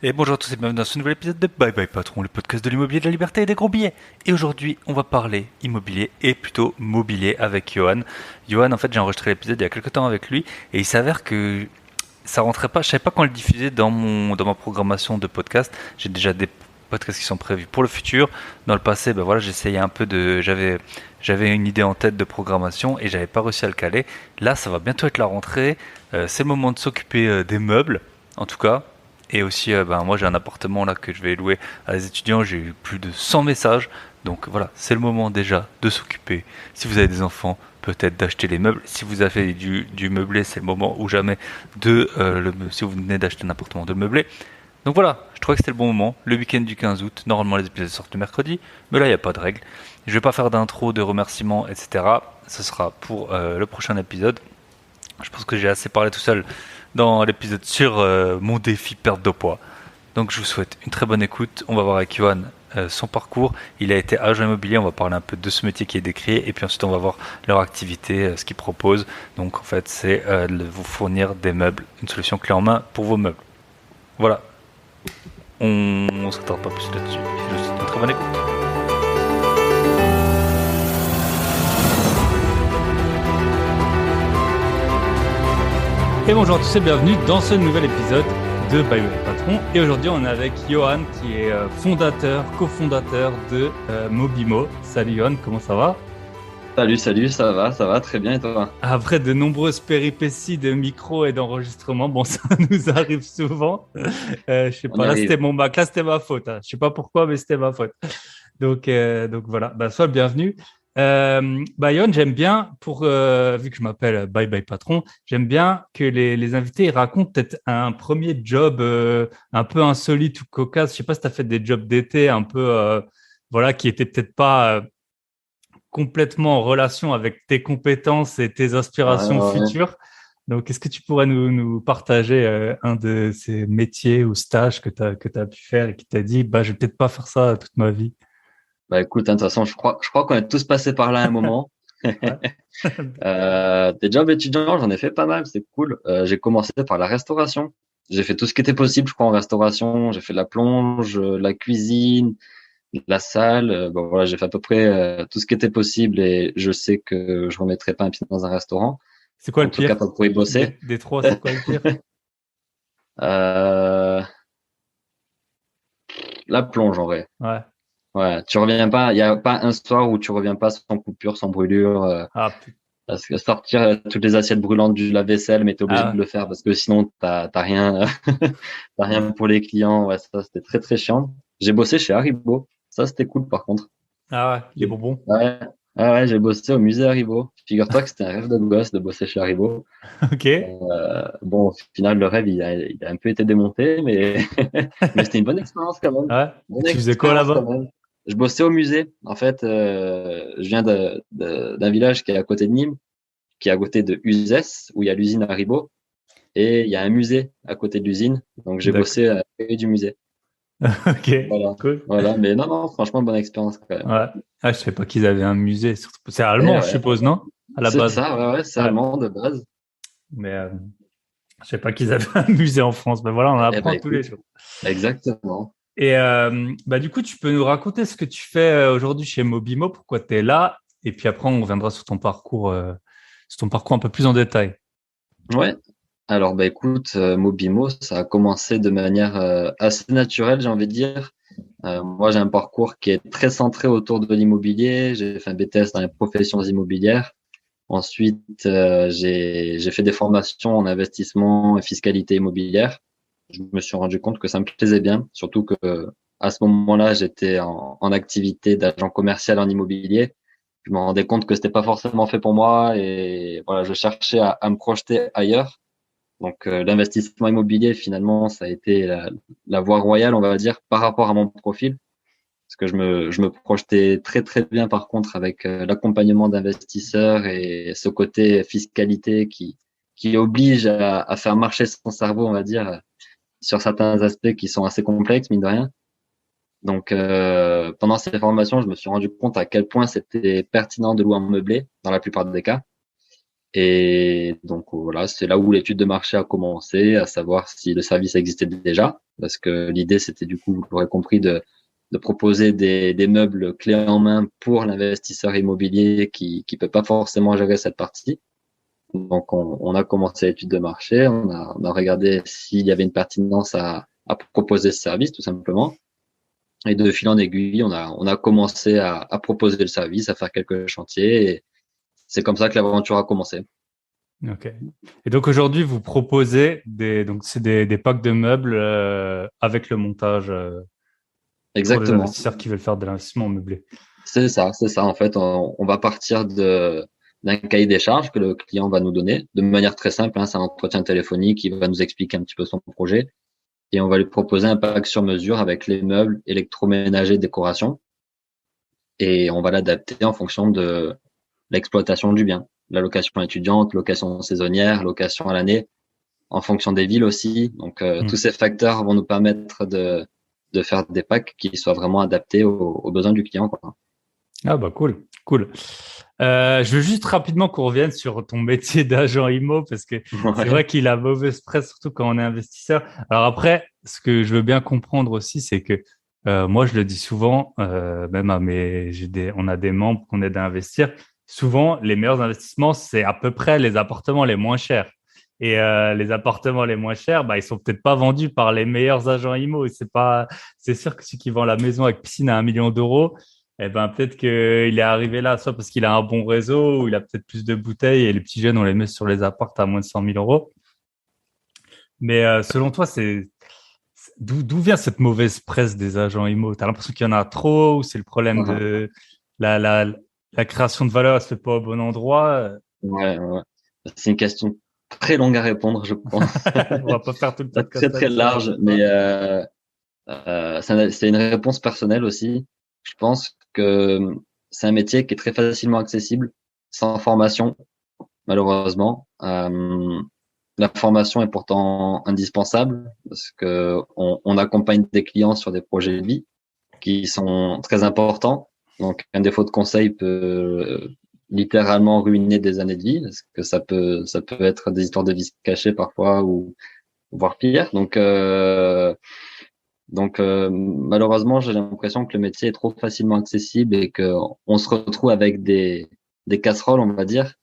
Et bonjour à tous et bienvenue dans ce nouvel épisode de Bye Bye Patron, le podcast de l'immobilier, de la liberté et des gros billets. Et aujourd'hui, on va parler immobilier et plutôt mobilier avec Johan. Johan, en fait, j'ai enregistré l'épisode il y a quelques temps avec lui et il s'avère que ça rentrait pas, je savais pas quand le diffuser dans ma programmation de podcast. J'ai déjà des podcasts qui sont prévus pour le futur. Dans le passé, ben voilà, j'essayais un peu j'avais une idée en tête de programmation et j'avais pas réussi à le caler. Là, ça va bientôt être la rentrée. C'est le moment de s'occuper des meubles, en tout cas. Et aussi, moi j'ai un appartement là que je vais louer à des étudiants, j'ai eu plus de 100 messages. Donc voilà, c'est le moment déjà de s'occuper. Si vous avez des enfants, peut-être d'acheter les meubles. Si vous avez du meublé, c'est le moment ou jamais si vous venez d'acheter un appartement, de le meubler. Donc voilà, je trouvais que c'était le bon moment, le week-end du 15 août. Normalement les épisodes sortent le mercredi, mais là il n'y a pas de règle. Je vais pas faire d'intro, de remerciements, etc. Ce sera pour le prochain épisode. Je pense que j'ai assez parlé tout seul dans l'épisode sur mon défi perte de poids. Donc je vous souhaite une très bonne écoute. On va voir avec Johan son parcours. Il a été agent immobilier, on va parler un peu de ce métier qui est décrit et puis ensuite on va voir leur activité, ce qu'ils proposent. Donc en fait c'est de vous fournir des meubles, une solution clé en main pour vos meubles. Voilà, on se retarde pas plus là-dessus. Je vous souhaite une très bonne écoute. Et bonjour à tous et bienvenue dans ce nouvel épisode de Bye Bye Patron. Et aujourd'hui, on est avec Johan qui est cofondateur de Mobimo. Salut Johan, comment ça va? Salut, ça va, très bien et toi? Après de nombreuses péripéties de micro et d'enregistrement, bon, ça nous arrive souvent. Je sais On pas, y là c'était arrive. mon bac, là c'était ma faute. Hein. Je sais pas pourquoi, mais c'était ma faute. Donc voilà, bah, sois le bienvenu. Yoann, j'aime bien, vu que je m'appelle Bye Bye Patron, j'aime bien que les invités ils racontent peut-être un premier job un peu insolite ou cocasse. Je sais pas si tu as fait des jobs d'été un peu, voilà, qui étaient peut-être pas complètement en relation avec tes compétences et tes Ouais, aspirations ouais. futures. Donc, est-ce que tu pourrais nous partager un de ces métiers ou stages que tu as pu faire et qui t'a dit, bah, je vais peut-être pas faire ça toute ma vie? Bah écoute, hein, de toute façon, je crois qu'on est tous passés par là à un moment. Ouais. Des jobs étudiants, j'en ai fait pas mal, c'est cool. J'ai commencé par la restauration. J'ai fait tout ce qui était possible, je crois, en restauration. J'ai fait la plonge, la cuisine, la salle. Bon voilà, j'ai fait à peu près tout ce qui était possible et je sais que je remettrai pas un pied dans un restaurant. C'est quoi En le tout cas, pire? pas pour y bosser. Des trois, c'est quoi le pire? Euh, la plonge en vrai. Ouais. Ouais, tu reviens pas, il y a pas un soir où tu reviens pas sans coupure, sans brûlure, Ah, parce que sortir toutes les assiettes brûlantes du lave-vaisselle, mais t'es obligé de ah, le faire parce que sinon t'as rien, t'as rien pour les clients. Ouais, ça c'était très très chiant. J'ai bossé chez Haribo, ça c'était cool par contre. ah ouais, les bonbons. Ouais, ouais, j'ai bossé au musée Haribo. Figure-toi que c'était un rêve de gosse de bosser chez Haribo. Ok. Bon, au final le rêve il a un peu été démonté, mais mais c'était une bonne expérience quand même. Ouais. Et Bonne tu faisais quoi expérience quand là-bas? même. Je bossais au musée. En fait, je viens d'un village qui est à côté de Nîmes, qui est à côté de Uzès, où il y a l'usine Haribo, et il y a un musée à côté de l'usine. Donc j'ai D'accord. bossé à l'accueil du musée. Ok, Voilà, cool. voilà. Mais non, non, franchement, bonne expérience quand même. Ouais. Ah, je savais pas qu'ils avaient un musée. C'est Et allemand, je ouais, suppose, non? À la c'est base. ça, ouais, ouais, c'est Ouais. allemand de base. Mais je sais pas qu'ils avaient un musée en France. Mais voilà, on Eh apprend ben tous les écoute, jours. exactement. Et du coup, tu peux nous raconter ce que tu fais aujourd'hui chez Mobimo, pourquoi tu es là, et puis après, on reviendra sur ton parcours un peu plus en détail. Ouais. Alors, bah écoute, Mobimo, ça a commencé de manière assez naturelle, j'ai envie de dire. Moi, j'ai un parcours qui est très centré autour de l'immobilier. J'ai fait un BTS dans les professions immobilières. Ensuite, j'ai fait des formations en investissement et fiscalité immobilière. Je me suis rendu compte que ça me plaisait bien, surtout que à ce moment-là, j'étais en activité d'agent commercial en immobilier. Je me rendais compte que c'était pas forcément fait pour moi et voilà, je cherchais à me projeter ailleurs. Donc, l'investissement immobilier, finalement, ça a été la voie royale, on va dire, par rapport à mon profil. Parce que je me projetais très, très bien, par contre, avec l'accompagnement d'investisseurs et ce côté fiscalité qui oblige à faire marcher son cerveau, on va dire, sur certains aspects qui sont assez complexes, mine de rien. Donc, pendant ces formations, je me suis rendu compte à quel point c'était pertinent de louer en meublé, dans la plupart des cas. Et donc voilà, c'est là où l'étude de marché a commencé, à savoir si le service existait déjà, parce que l'idée c'était du coup, vous l'aurez compris, de proposer des meubles clés en main pour l'investisseur immobilier qui peut pas forcément gérer cette partie. Donc on a commencé l'étude de marché, on a regardé s'il y avait une pertinence à proposer ce service tout simplement. Et de fil en aiguille, on a commencé à proposer le service, à faire quelques chantiers. Et c'est comme ça que l'aventure a commencé. Ok. Et donc aujourd'hui, vous proposez donc c'est des packs de meubles avec le montage pour les Exactement. investisseurs qui veulent faire de l'investissement meublé. C'est ça, c'est ça. En fait, on va partir d'un cahier des charges que le client va nous donner de manière très simple. Hein, c'est un entretien téléphonique qui va nous expliquer un petit peu son projet et on va lui proposer un pack sur mesure avec les meubles, électroménagers, décoration et on va l'adapter en fonction de l'exploitation du bien. La location étudiante, location saisonnière, location à l'année, en fonction des villes aussi. Donc, tous ces facteurs vont nous permettre de faire des packs qui soient vraiment adaptés aux besoins du client, quoi. Ah bah cool, cool. Je veux juste rapidement qu'on revienne sur ton métier d'agent IMO parce que c'est Ouais. vrai qu'il a mauvaise presse, surtout quand on est investisseur. Alors après, ce que je veux bien comprendre aussi, c'est que moi, je le dis souvent, même à on a des membres qu'on aide à investir. Souvent, les meilleurs investissements, c'est à peu près les appartements les moins chers. Et les appartements les moins chers, bah, ils sont peut-être pas vendus par les meilleurs agents IMO. C'est sûr que celui qui vend la maison avec piscine à 1 million d'euros, eh ben, peut-être qu'il est arrivé là, soit parce qu'il a un bon réseau, ou il a peut-être plus de bouteilles, et les petits jeunes, on les met sur les apparts à moins de 100 000 euros. Mais selon toi, d'où vient cette mauvaise presse des agents IMO? T'as l'impression qu'il y en a trop, ou c'est le problème de la, la, la création de valeur, elle se fait pas au bon endroit? Ouais, ouais. C'est une question très longue à répondre, je pense. On va pas faire tout le Très, podcast très là-dessus, large, t'inquiète mais pas. c'est une réponse personnelle aussi. Je pense que c'est un métier qui est très facilement accessible, sans formation, malheureusement. La formation est pourtant indispensable parce que on accompagne des clients sur des projets de vie qui sont très importants. Donc, un défaut de conseil peut littéralement ruiner des années de vie parce que ça peut être des histoires de vie cachées parfois ou voire pire. Donc, malheureusement, j'ai l'impression que le métier est trop facilement accessible et que on se retrouve avec des casseroles, on va dire,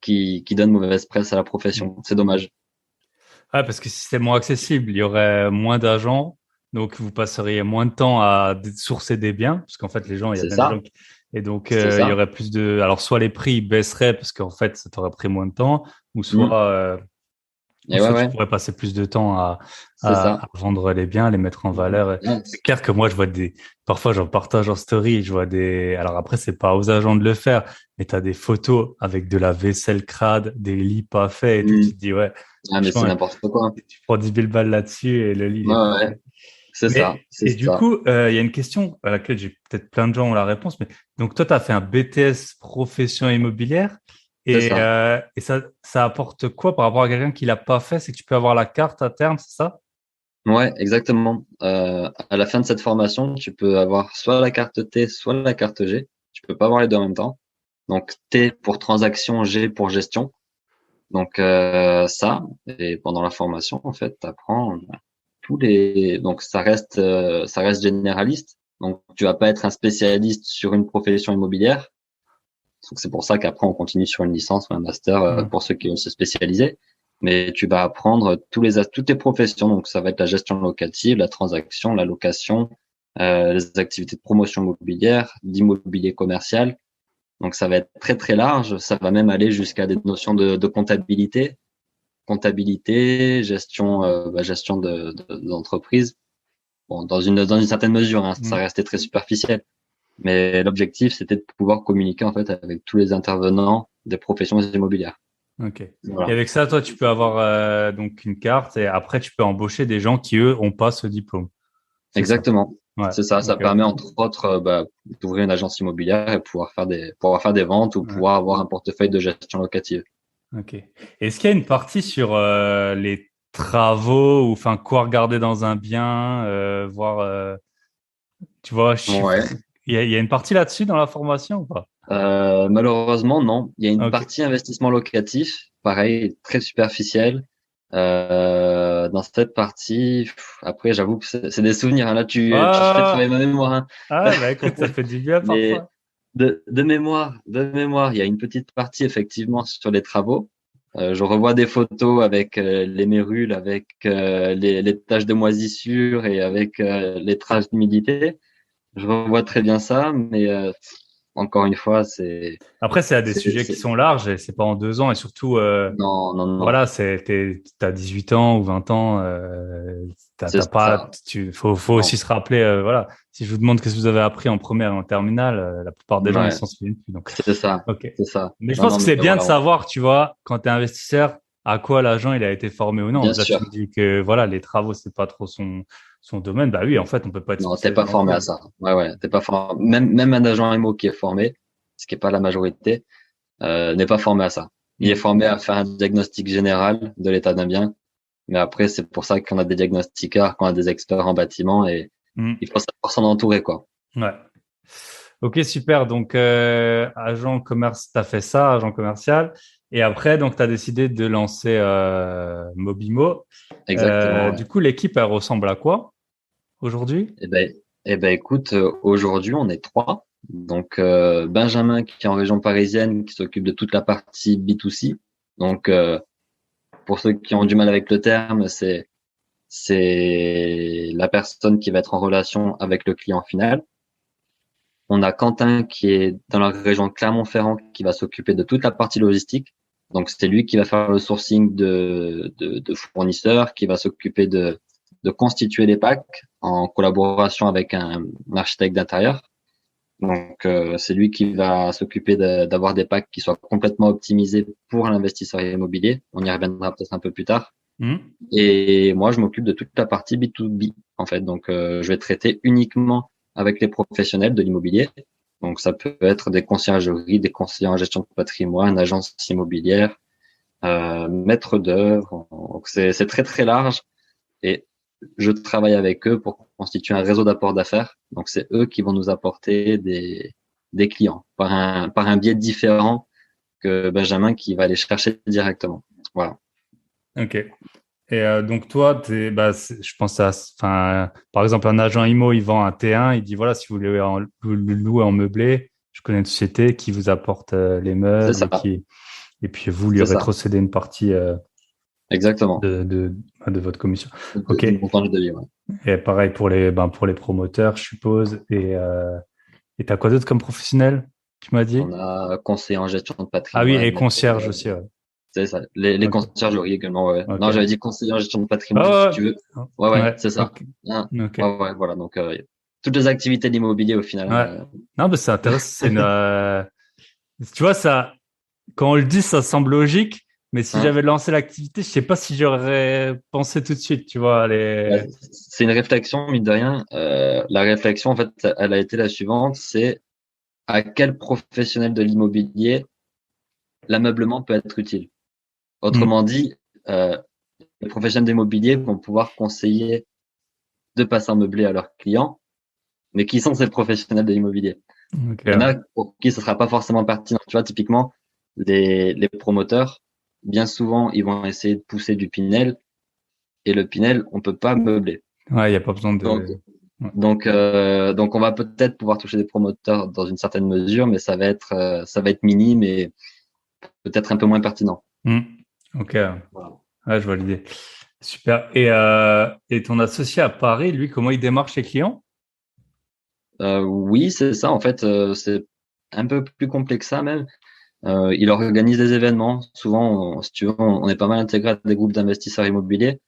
qui donnent mauvaise presse à la profession. C'est dommage. Ouais, parce que si c'était moins accessible, il y aurait moins d'agents, donc vous passeriez moins de temps à sourcer des biens, parce qu'en fait, les gens, il y a C'est bien des gens ça, qui... Et donc, c'est il y ça. aurait plus de... Alors, soit les prix baisseraient, parce qu'en fait, ça t'aurait pris moins de temps, ou Mm. soit, ou Et ouais, soit tu ouais, pourrais passer plus de temps c'est ça. à vendre les biens, les mettre en valeur. Ouais, C'est clair que moi, je vois des... Parfois, j'en partage en story, je vois des... Alors après, c'est pas aux agents de le faire, mais tu as des photos avec de la vaisselle crade, des lits pas faits et tout. Tu mm. te dis, ouais, Ah, mais c'est franchement, n'importe quoi. tu prends 10 000 balles là-dessus et le lit, il Ouais, est pas ouais, fait. c'est ça, Mais, c'est et du ça. coup, il y a une question à laquelle j'ai peut-être plein de gens ont la réponse, mais donc toi, tu as fait un BTS profession immobilière C'est ça. et ça apporte quoi par rapport à quelqu'un qui l'a pas fait? C'est que tu peux avoir la carte à terme, c'est ça? Ouais, exactement. À la fin de cette formation, tu peux avoir soit la carte T, soit la carte G. Tu peux pas avoir les deux en même temps. Donc T pour transaction, G pour gestion. Donc ça, et pendant la formation, en fait, tu apprends tous les. Donc ça reste généraliste. Donc tu vas pas être un spécialiste sur une profession immobilière. Donc c'est pour ça qu'après on continue sur une licence ou un master Hmm. pour ceux qui veulent se spécialiser. Mais tu vas apprendre toutes les professions. Donc ça va être la gestion locative, la transaction, la location, les activités de promotion immobilière, d'immobilier commercial. Donc ça va être très très large. Ça va même aller jusqu'à des notions de comptabilité, gestion, gestion d'entreprise. Bon, dans une certaine mesure, hein, ça Hmm. restait très superficiel. Mais l'objectif, c'était de pouvoir communiquer en fait avec tous les intervenants des professions immobilières. Ok. Et Voilà. avec ça, toi, tu peux avoir donc une carte et après, tu peux embaucher des gens qui, eux, ont pas ce diplôme. C'est ça. Exactement. Ouais. C'est ça. Ça Ok. permet entre autres d'ouvrir une agence immobilière et pouvoir faire des ventes ou Ouais. pouvoir avoir un portefeuille de gestion locative. Ok. Est-ce qu'il y a une partie sur les travaux ou enfin quoi regarder dans un bien, voir, tu vois, chiffre. Ouais. Il y a une partie là-dessus dans la formation ou pas? Malheureusement, non. Il y a une Ok. partie investissement locatif, pareil, très superficielle. Dans cette partie, après, j'avoue que c'est des souvenirs, hein. Là, tu fais travailler Ah, ma mémoire, hein. ah, bah écoute, ça fait du bien Mais parfois. de mémoire, il y a une petite partie effectivement sur les travaux. Je revois des photos avec les mérules, avec les taches de moisissure et avec les traces d'humidité. Je revois très bien ça, mais encore une fois, Après, c'est à des c'est, sujets qui c'est- sont larges et c'est pas en 2 ans. Et surtout, non, non, non, voilà, t'as 18 ans ou 20 ans, c'est t'as pas, ça. faut aussi Non, se rappeler, voilà. Si je vous demande qu'est-ce que vous avez appris en première et en terminale, la plupart des gens, ils ouais, s'en souviennent plus. Donc, c'est ça, ok. c'est ça. Mais je Non, pense non, que mais c'est bien de voilà, savoir, tu vois, quand tu es investisseur, à quoi l'agent il a été formé ou non. bien Là, tu sûr. me dis que voilà, les travaux, c'est pas trop son domaine. Bah oui, en fait, on peut pas être Non, t'es spécialisé pas non formé à plus. ça. Ouais, ouais, t'es pas formé. Même un agent IMO qui est formé, ce qui est pas la majorité, n'est pas formé à ça. Il est Mm. formé à faire un diagnostic général de l'état d'un bien, mais après, c'est pour ça qu'on a des diagnostiqueurs, qu'on a des experts en bâtiment et Mm. il faut savoir s'en entourer, quoi. Ouais. Ok, super. Donc, agent commerce, tu as fait ça, agent commercial. Et après, donc, tu as décidé de lancer Mobimo. Exactement, ouais. Du coup, l'équipe, elle ressemble à quoi aujourd'hui? Eh ben, écoute, aujourd'hui, on est trois. Donc, Benjamin qui est en région parisienne, qui s'occupe de toute la partie B2C. Donc, pour ceux qui ont du mal avec le terme, c'est la personne qui va être en relation avec le client final. On a Quentin qui est dans la région de Clermont-Ferrand qui va s'occuper de toute la partie logistique. Donc, c'est lui qui va faire le sourcing de fournisseurs, qui va s'occuper de constituer les packs en collaboration avec un architecte d'intérieur. Donc, c'est lui qui va s'occuper d'avoir des packs qui soient complètement optimisés pour l'investisseur immobilier. On y reviendra peut-être un peu plus tard. Hmm. Et moi, je m'occupe de toute la partie B2B, en fait. Donc, je vais traiter uniquement avec les professionnels de l'immobilier. Donc, ça peut être des conciergeries, des conseillers en gestion de patrimoine, agences immobilières, maîtres d'œuvre. Donc, c'est très, très large. Et je travaille avec eux pour constituer un réseau d'apport d'affaires. Donc, c'est eux qui vont nous apporter des clients par un biais différent que Benjamin qui va aller chercher directement. Voilà. Ok. Et donc, toi, je pense enfin, par exemple, un agent IMO, il vend un T1, il dit, voilà, si vous voulez le louer en meublé, je connais une société qui vous apporte les C'est meubles ça. et puis vous lui C'est ça. rétrocédez une partie Exactement. de votre commission. Ok. Du montant de devis, ouais. Et pareil pour les promoteurs, je suppose. Et t'as quoi d'autre comme professionnel, tu m'as dit? On a conseiller en gestion de Ah oui, patrimoine, et maître concierge d'œuvre. aussi, ouais. C'est ça. Les Ok, conciergeries également, ouais. Non, ok. j'avais dit conseiller en gestion de patrimoine, si Ah tu veux. Ouais, ouais, ouais, ouais, c'est ça. ok, Hein. ok. Ouais, ouais, voilà. Donc, toutes les activités d'immobilier au final, Ouais. hein. Non, mais c'est intéressant. Tu vois, ça, quand on le dit, ça semble logique, mais si Hein. j'avais lancé l'activité, je sais pas si j'aurais pensé tout de suite, tu vois, Ouais, c'est une réflexion, mine de rien. La réflexion, en fait, elle a été la suivante, c'est à quel professionnel de l'immobilier l'ameublement peut être utile. Hmm. Autrement dit, les professionnels d'immobilier vont pouvoir conseiller de passer en meublé à leurs clients, mais qui sont ces professionnels de l'immobilier? Ok, Il y en a ouais. pour qui ce sera pas forcément pertinent. Tu vois, typiquement, les promoteurs, bien souvent, ils vont essayer de pousser du Pinel, et le Pinel, on peut pas meubler. Ouais, il n'y a pas besoin Donc, de. Ouais. donc on va peut-être pouvoir toucher des promoteurs dans une certaine mesure, mais ça va être minime et peut-être un peu moins pertinent. Hmm. Ok, Voilà. ouais, je vois l'idée. Super. Et ton associé à Paris, lui, comment il démarche ses clients? Oui, c'est ça. En fait, c'est un peu plus complexe que ça même. Il organise des événements. Souvent, si tu veux, on est pas mal intégré à des groupes d'investisseurs immobiliers.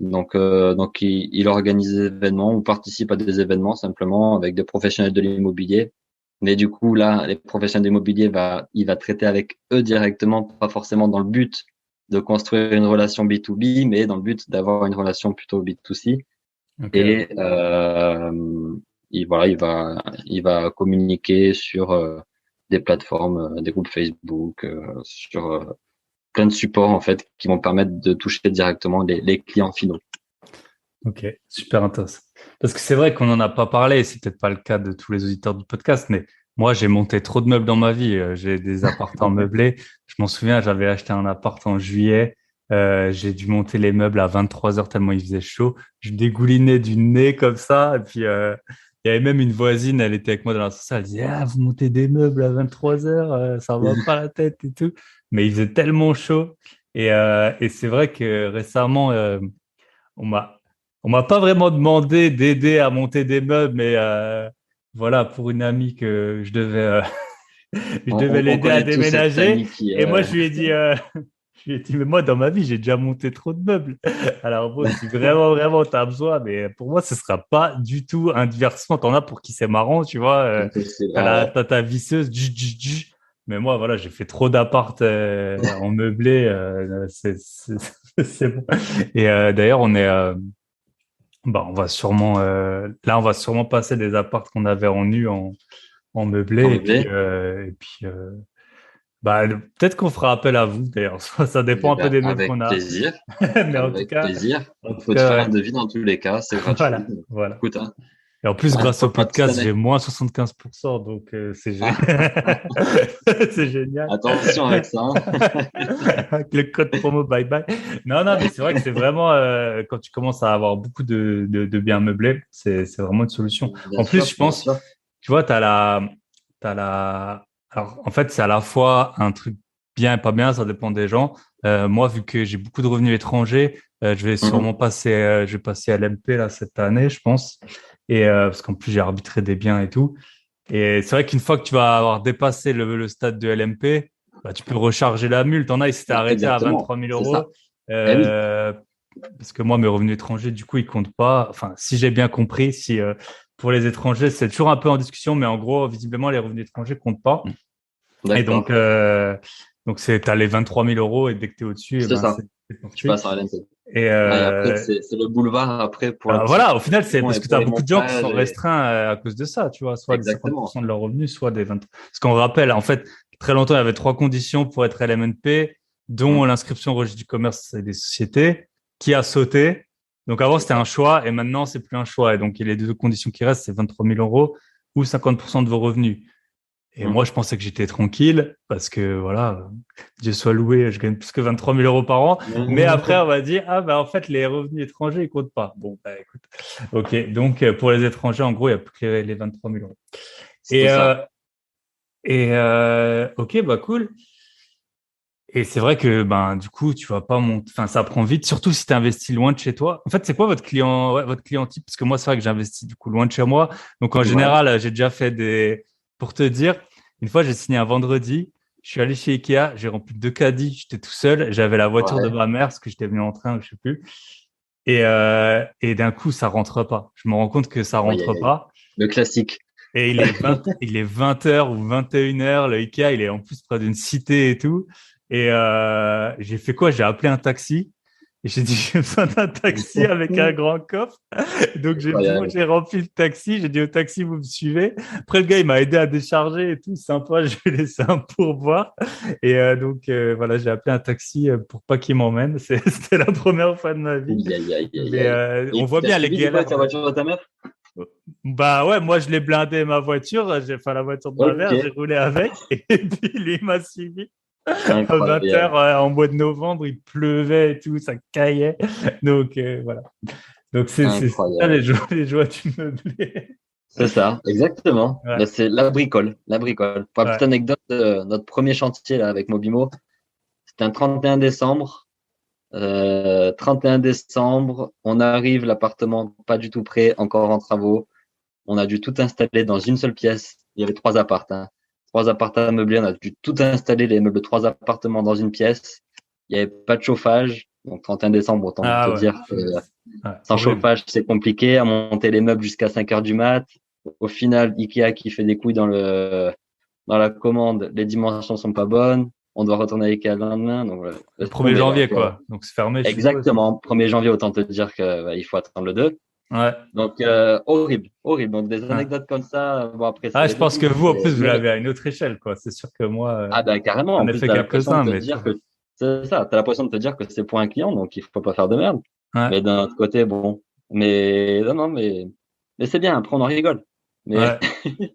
Donc il organise des événements ou participe à des événements simplement avec des professionnels de l'immobilier. Mais du coup, là, les professionnels de l'immobilier, il va traiter avec eux directement, pas forcément dans le but de construire une relation B2B, mais dans le but d'avoir une relation plutôt B2C. Ok. Et voilà, il va communiquer sur des plateformes, des groupes Facebook, sur plein de supports en fait qui vont permettre de toucher directement les clients finaux. Ok, super intéressant. Parce que c'est vrai qu'on n'en a pas parlé, c'est peut-être pas le cas de tous les auditeurs du podcast, mais Moi, j'ai monté trop de meubles dans ma vie. J'ai des appartements meublés. Je m'en souviens, j'avais acheté un appart en juillet. J'ai dû monter les meubles à 23 heures tellement il faisait chaud. Je dégoulinais du nez comme ça. Et puis, il y avait même une voisine, elle était avec moi dans l'ascenseur. Elle disait, ah, vous montez des meubles à 23 heures, ça va pas la tête et tout. Mais il faisait tellement chaud. Et c'est vrai que récemment, on m'a, on m'a pas vraiment demandé d'aider à monter des meubles, mais voilà, pour une amie que je devais On l'aider à connaît tous cette déménager. amie qui, Et moi, je lui ai dit, mais moi, dans ma vie, j'ai déjà monté trop de meubles. Alors bon, si vraiment, vraiment, t'as besoin, mais pour moi, ce sera pas du tout un divertissement. T'en as pour qui c'est marrant, tu vois. T'as ta visseuse, mais moi, voilà, j'ai fait trop d'appart en meublé. C'est bon. Et d'ailleurs, bah, on va sûrement passer des apparts qu'on avait en nu en meublé. en Et puis, bébé. bah, peut-être qu'on fera appel à vous, d'ailleurs. Ça dépend Eh un peu ben, des meubles avec qu'on a. plaisir, Mais avec plaisir. en On tout peut te faire cas, un ouais. devis dans tous les cas, c'est gratuit. Voilà, voilà. Écoute, hein, Et en plus, ouais, grâce au faut pas te podcast, stanner. j'ai moins 75%, donc c'est génial. Attention avec ça, hein. Avec le code promo bye bye. Non, non, mais c'est vrai que c'est vraiment quand tu commences à avoir beaucoup de biens meublés, c'est vraiment une solution. Bien En plus, sûr, je bien pense, sûr. tu vois, t'as la. Alors, en fait, c'est à la fois un truc bien et pas bien, ça dépend des gens. Moi, vu que j'ai beaucoup de revenus étrangers, Mhm. je vais passer à l'MP là cette année, je pense. Et parce qu'en plus, j'ai arbitré des biens et tout. Et c'est vrai qu'une fois que tu vas avoir dépassé le stade de LMP, bah, tu peux recharger la mule. T'en as, ils s'étaient arrêtés à Exactement, 23 000 c'est ça. euros. Eh oui, Euh, Parce que moi, mes revenus étrangers, du coup, ils comptent pas. Enfin, si j'ai bien compris, si pour les étrangers, c'est toujours un peu en discussion, mais en gros, visiblement, les revenus étrangers comptent pas. Et d'accord. donc t'as les 23 000 euros et dès que tu es au-dessus, eh C'est ben, ça. c'est Tu parti. passes à LNT. Et Ouais, et après, c'est le boulevard après pour alors voilà, au final, c'est l'acquisition parce et que tu pour as les beaucoup de gens qui montages. sont Et... restreints à cause de ça, tu vois, soit des Exactement. 50% de leurs revenus, soit des 20. Parce qu'on rappelle, en fait, très longtemps, il y avait trois conditions pour être LMNP, dont Mhm. l'inscription au registre du commerce et des sociétés, qui a sauté. Donc avant, C'est c'était un ça. choix et maintenant, c'est plus un choix. Et donc, il y a les deux conditions qui restent, c'est 23 000 euros ou 50% de vos revenus. Et moi, Mhm. je pensais que j'étais tranquille parce que voilà, Dieu soit loué, je gagne plus que 23 000 euros par an. Mais après, on va dire, ah bah en fait, les revenus étrangers, ils comptent pas. Bon, bah écoute. Ok, donc pour les étrangers, en gros, il n'y a plus que les 23 000 euros. C'est Et, ça. ok, bah cool. Et c'est vrai que ben du coup, tu vas pas monter. Enfin, ça prend vite, surtout si tu investis loin de chez toi. En fait, c'est quoi votre client, ouais, votre client type? Parce que moi, c'est vrai que j'investis du coup loin de chez moi. Donc en Ouais. général, j'ai déjà fait des. Pour te dire, une fois, j'ai signé un vendredi. Je suis allé chez Ikea, j'ai rempli deux caddies. J'étais tout seul. J'avais la voiture de Ouais. ma mère parce que j'étais venu en train, je sais plus. Et d'un coup, ça rentre pas. Je me rends compte que ça Aïe, rentre aïe, aïe. pas. Le classique. Et il est 20 heures ou 21 heures. Le Ikea, il est en plus près d'une cité et tout. Et j'ai fait quoi? J'ai appelé un taxi. Et j'ai dit, j'ai besoin d'un taxi avec un grand coffre. Donc, Incroyable. j'ai rempli le taxi. J'ai dit au taxi, vous me suivez. Après, le gars, il m'a aidé à décharger et tout. Sympa. Je lui ai laissé un pourboire. Et voilà, j'ai appelé un taxi pour pas qu'il m'emmène. C'était la première fois de ma vie. Aïe, aïe, aïe, aïe, Mais aïe. on Et voit t'as bien les suivi du coup avec galères. la voiture de ta mère? Bah ouais, moi je l'ai blindé ma voiture, j'ai fait la voiture de ma Ok. mère, j'ai roulé avec et puis lui il m'a suivi à 20 Incroyable. heures en mois de novembre, il pleuvait et tout, ça caillait. Donc voilà. Donc c'est ça Incroyable. les joies du meublé. C'est ça, exactement. Ouais, Ben, c'est la bricole, la bricole. Pour la petite ouais. anecdote, notre premier chantier là, avec Mobimo, c'était un 31 décembre. 31 décembre, on arrive, l'appartement pas du tout prêt, encore en travaux. On a dû tout installer dans une seule pièce. Il y avait trois appartes, hein. Trois appartements meublés. On a dû tout installer, les meubles de trois appartements dans une pièce. Il n'y avait pas de chauffage. Donc 31 décembre, autant te Ah ouais, dire que ouais, sans horrible. chauffage, c'est compliqué. À monter les meubles jusqu'à 5 heures du mat. Au final, Ikea qui fait des couilles dans la commande, les dimensions sont pas bonnes. On doit retourner à Ikea le lendemain. Donc, voilà. Le Laisse 1er tomber. janvier Donc, quoi. Donc c'est fermé, je suppose. exactement. 1er janvier, autant te dire que, il faut attendre le 2. Ouais, Donc, horrible, horrible. Donc, des ouais. anecdotes comme ça, bon, après, c'est Ah, les je pense que devis. vous en plus vous Mais, l'avez à une autre échelle quoi. C'est sûr que moi ah, ben, carrément. j'en En ai plus, fait t'as l'impression de quelques-uns, te mais tu dire vois. que c'est ça. T'as l'impression de te dire que c'est pour un client, donc il faut pas faire de merde. Ouais. Mais d'un autre côté, bon. Mais, non, non, mais c'est bien. Après, on en rigole. Mais Ouais.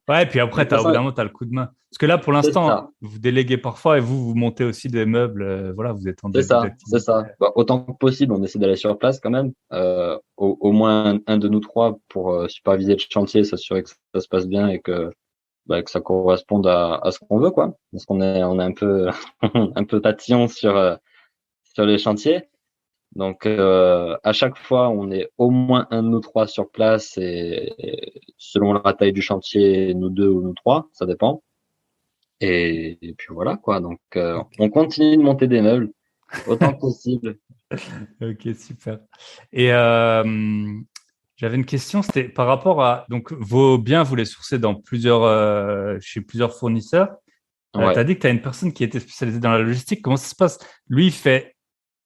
Ouais, et puis de après, toute façon, au bout d'un moment, tu as le coup de main. Parce que là, pour c'est l'instant, ça. vous déléguez parfois et vous montez aussi des meubles. Voilà, vous êtes en C'est début ça, c'est d'activité. ça. Bah, autant que possible, on essaie d'aller sur place quand même. Au moins un de nous trois pour superviser le chantier, s'assurer que ça se passe bien et que ça corresponde à ce qu'on veut, quoi. Parce qu'on est un peu un peu tatillon sur les chantiers. Donc à chaque fois, on est au moins un de nous trois sur place et selon la taille du chantier, nous deux ou nous trois, ça dépend. Et puis voilà quoi. Donc Ok, on continue de monter des meubles autant que possible. ok, super. Et j'avais une question, c'était par rapport à donc vos biens, vous les sourcez dans chez plusieurs fournisseurs. Tu as Ouais. dit que tu as une personne qui était spécialisée dans la logistique. Comment ça se passe? Lui,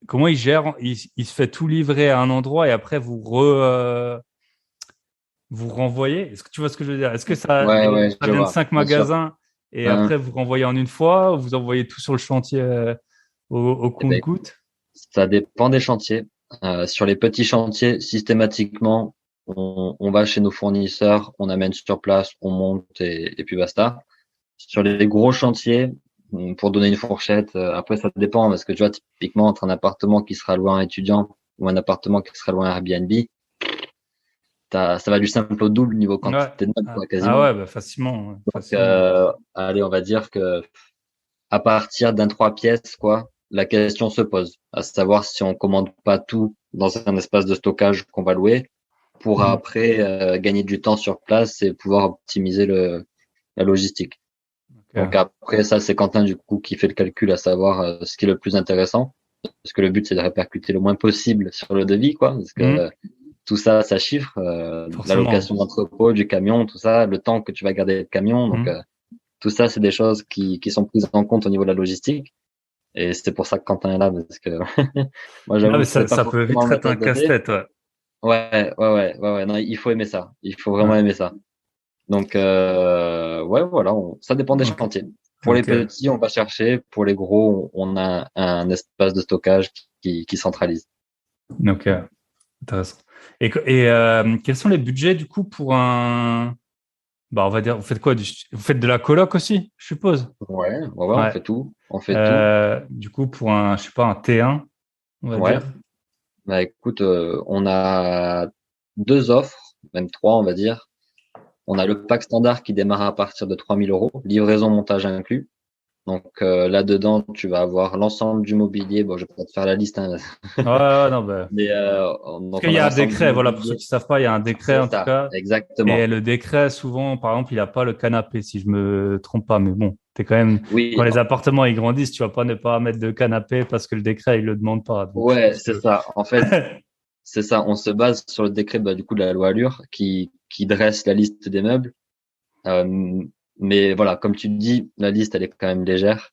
comment il gère? Il se fait tout livrer à un endroit et après vous renvoyez? Est-ce que tu vois ce que je veux dire? Est-ce que Ouais, ouais, ça je vient de vois, 5 bien sûr. magasins et Hein. après vous renvoyez en une fois ou vous envoyez tout sur le chantier au Eh ben, compte-goutte? ça dépend des chantiers. Sur les petits chantiers, systématiquement, on va chez nos fournisseurs, on amène sur place, on monte et puis basta. Sur les gros chantiers, pour donner une fourchette, après ça dépend parce que tu vois, typiquement entre un appartement qui sera loué à un étudiant ou un appartement qui sera loué à un Airbnb, ça va du simple au double niveau Ouais. quantité de meubles, Ah, quoi, ah ouais, quasiment. bah facilement, ouais, Donc, facilement. allez, on va dire que à partir d'un 3 pièces, quoi, la question se pose, à savoir si on commande pas tout dans un espace de stockage qu'on va louer pour Hmm. après gagner du temps sur place et pouvoir optimiser la logistique. Donc Ok. après ça, c'est Quentin du coup qui fait le calcul à savoir ce qui est le plus intéressant, parce que le but c'est de répercuter le moins possible sur le devis, quoi, parce que Hmm. tout ça, ça chiffre, la Forcément. location d'entrepôt, du camion, tout ça, le temps que tu vas garder le camion, donc Hmm. tout ça, c'est des choses qui sont prises en compte au niveau de la logistique. Et c'est pour ça que Quentin est là, parce que moi, Ah, j'avoue mais que c'est pas ça peut vite forcément ma être un tasse de thé. casse-tête, ouais. Ouais. Non, il faut aimer ça. Il faut vraiment Ouais. aimer ça. Donc, ouais, voilà, ça dépend des Ok. chantiers. Pour les Ok. petits, on va chercher. Pour les gros, on a un espace de stockage qui centralise. Ok. Intéressant. Quels sont les budgets du coup pour bah, on va dire, vous faites quoi? Vous faites de la coloc aussi, je suppose? Ouais, on Ouais. fait tout. On fait tout. Du coup, pour je sais pas, un T1, on va Ouais. dire. Bah écoute, on a deux offres, même trois, on va dire. On a le pack standard qui démarre à partir de 3 000 euros, livraison, montage inclus. Donc là-dedans, tu vas avoir l'ensemble du mobilier. Bon, je vais pas te faire la liste, hein, Ouais, ouais, non, bah, mais parce donc qu'il on y a a un l'ensemble du décret, voilà, pour ceux mobilier. qui savent pas, il y a un décret C'est en tout ça, cas. Et exactement. le décret, souvent, par exemple, il n'a pas le canapé, si je me trompe pas. Mais bon, t'es quand même, quand Oui, les appartements ils grandissent, tu vas pas ne pas mettre de canapé parce que le décret il le demande pas. Donc je ouais, pense c'est que ça. En fait, c'est ça. On se base sur le décret bah, du coup de la loi Allure qui dresse la liste des meubles. Euh, mais voilà, comme tu dis, la liste elle est quand même légère.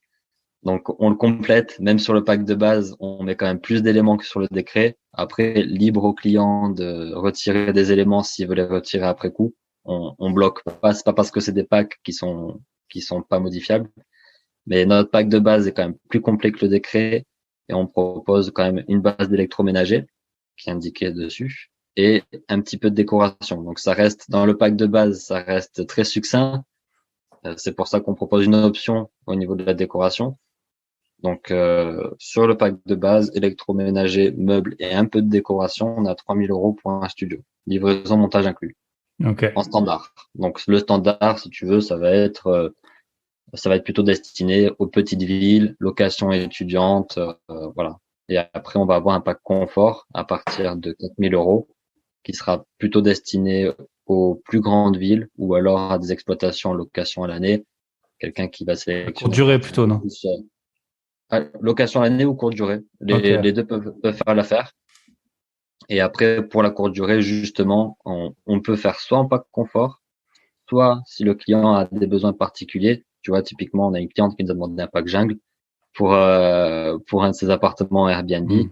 Donc on le complète, même sur le pack de base, on met quand même plus d'éléments que sur le décret. Après, libre au client de retirer des éléments s'il veut les retirer après coup. On bloque pas, c'est pas parce que c'est des packs qui sont pas modifiables. Mais notre pack de base est quand même plus complet que le décret et on propose quand même une base d'électroménager qui est indiquée dessus et un petit peu de décoration. Donc ça reste dans le pack de base, ça reste très succinct. C'est pour ça qu'on propose une option au niveau de la décoration. Donc, sur le pack de base, électroménager, meubles et un peu de décoration, on a 3 000 euros pour un studio. Livraison, montage inclus. ok, En standard. Donc, le standard, si tu veux, ça va être plutôt destiné aux petites villes, location étudiante, voilà. Et après, on va avoir un pack confort à partir de 4 000 euros qui sera plutôt destiné aux plus grandes villes ou alors à des exploitations en location à l'année. Quelqu'un qui va à courte sélectionner durée un plutôt, peu non? plus location à l'année ou courte durée. Ok, Les deux peuvent faire l'affaire. Et après, pour la courte durée, justement, on peut faire soit en pack confort, soit si le client a des besoins particuliers. Tu vois, typiquement, on a une cliente qui nous a demandé un pack jungle pour un de ses appartements Airbnb. hmm,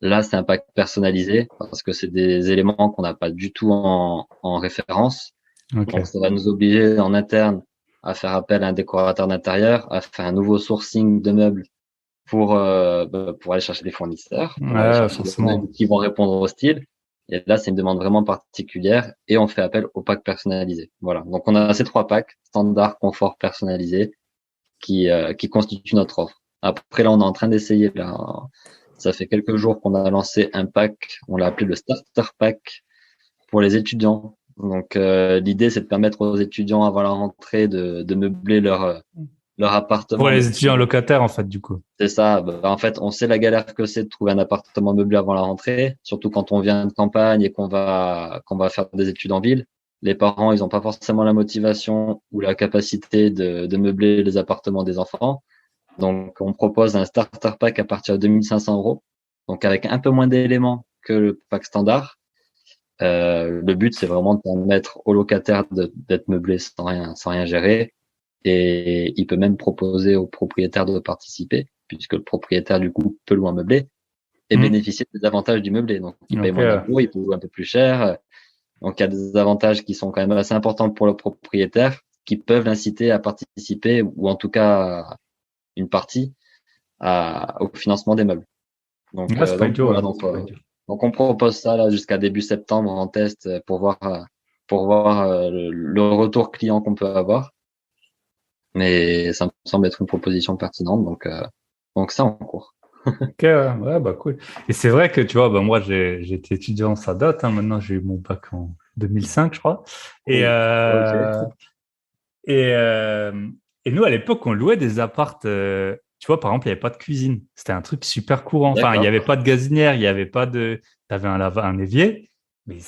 Là, c'est un pack personnalisé parce que c'est des éléments qu'on n'a pas du tout en référence. Donc, ok. ça va nous obliger en interne à faire appel à un décorateur d'intérieur, à faire un nouveau sourcing de meubles pour aller chercher des fournisseurs, pour aller Ouais, chercher des meubles forcément. qui vont répondre au style. Et là, c'est une demande vraiment particulière et on fait appel au pack personnalisé. Voilà. Donc, on a ces 3 packs, standard, confort, personnalisé, qui constituent notre offre. Après, là, on est en train d'essayer, là. Ça fait quelques jours qu'on a lancé un pack. On l'a appelé le Starter Pack pour les étudiants. Donc, l'idée, c'est de permettre aux étudiants avant la rentrée de meubler leur Pour appartement. les étudiants locataires, en fait, du coup. C'est ça. Bah, en fait, on sait la galère que c'est de trouver un appartement meublé avant la rentrée, surtout quand on vient de campagne et qu'on va faire des études en ville. Les parents, ils n'ont pas forcément la motivation ou la capacité de meubler les appartements des enfants. Donc, on propose un starter pack à partir de 2500 euros. Donc, avec un peu moins d'éléments que le pack standard. Le but, c'est vraiment de permettre aux locataires d'être meublés sans rien gérer. Et il peut même proposer aux propriétaires de participer, puisque le propriétaire, du coup, peut louer un meublé et bénéficier des avantages du meublé. Donc, il paye moins d'impôts, il peut louer un peu plus cher. Donc, il y a des avantages qui sont quand même assez importants pour le propriétaire, qui peuvent l'inciter à participer, ou en tout cas une partie, au financement des meubles. Donc, c'est pas idiot, voilà, hein. donc on propose ça là jusqu'à début septembre en test pour voir le retour client qu'on peut avoir. Mais ça me semble être une proposition pertinente, donc c'est en cours. Ok, ouais, bah cool. Et c'est vrai que tu vois, bah, moi j'ai été étudiant, ça date, hein, maintenant j'ai eu mon bac en 2005, je crois. Et, Ok. et, euh, et nous, à l'époque, on louait des appartes. Tu vois, par exemple, il n'y avait pas de cuisine. C'était un truc super courant. Enfin, il n'y avait D'accord. pas de gazinière, il n'y avait pas de. Tu avais un évier, mais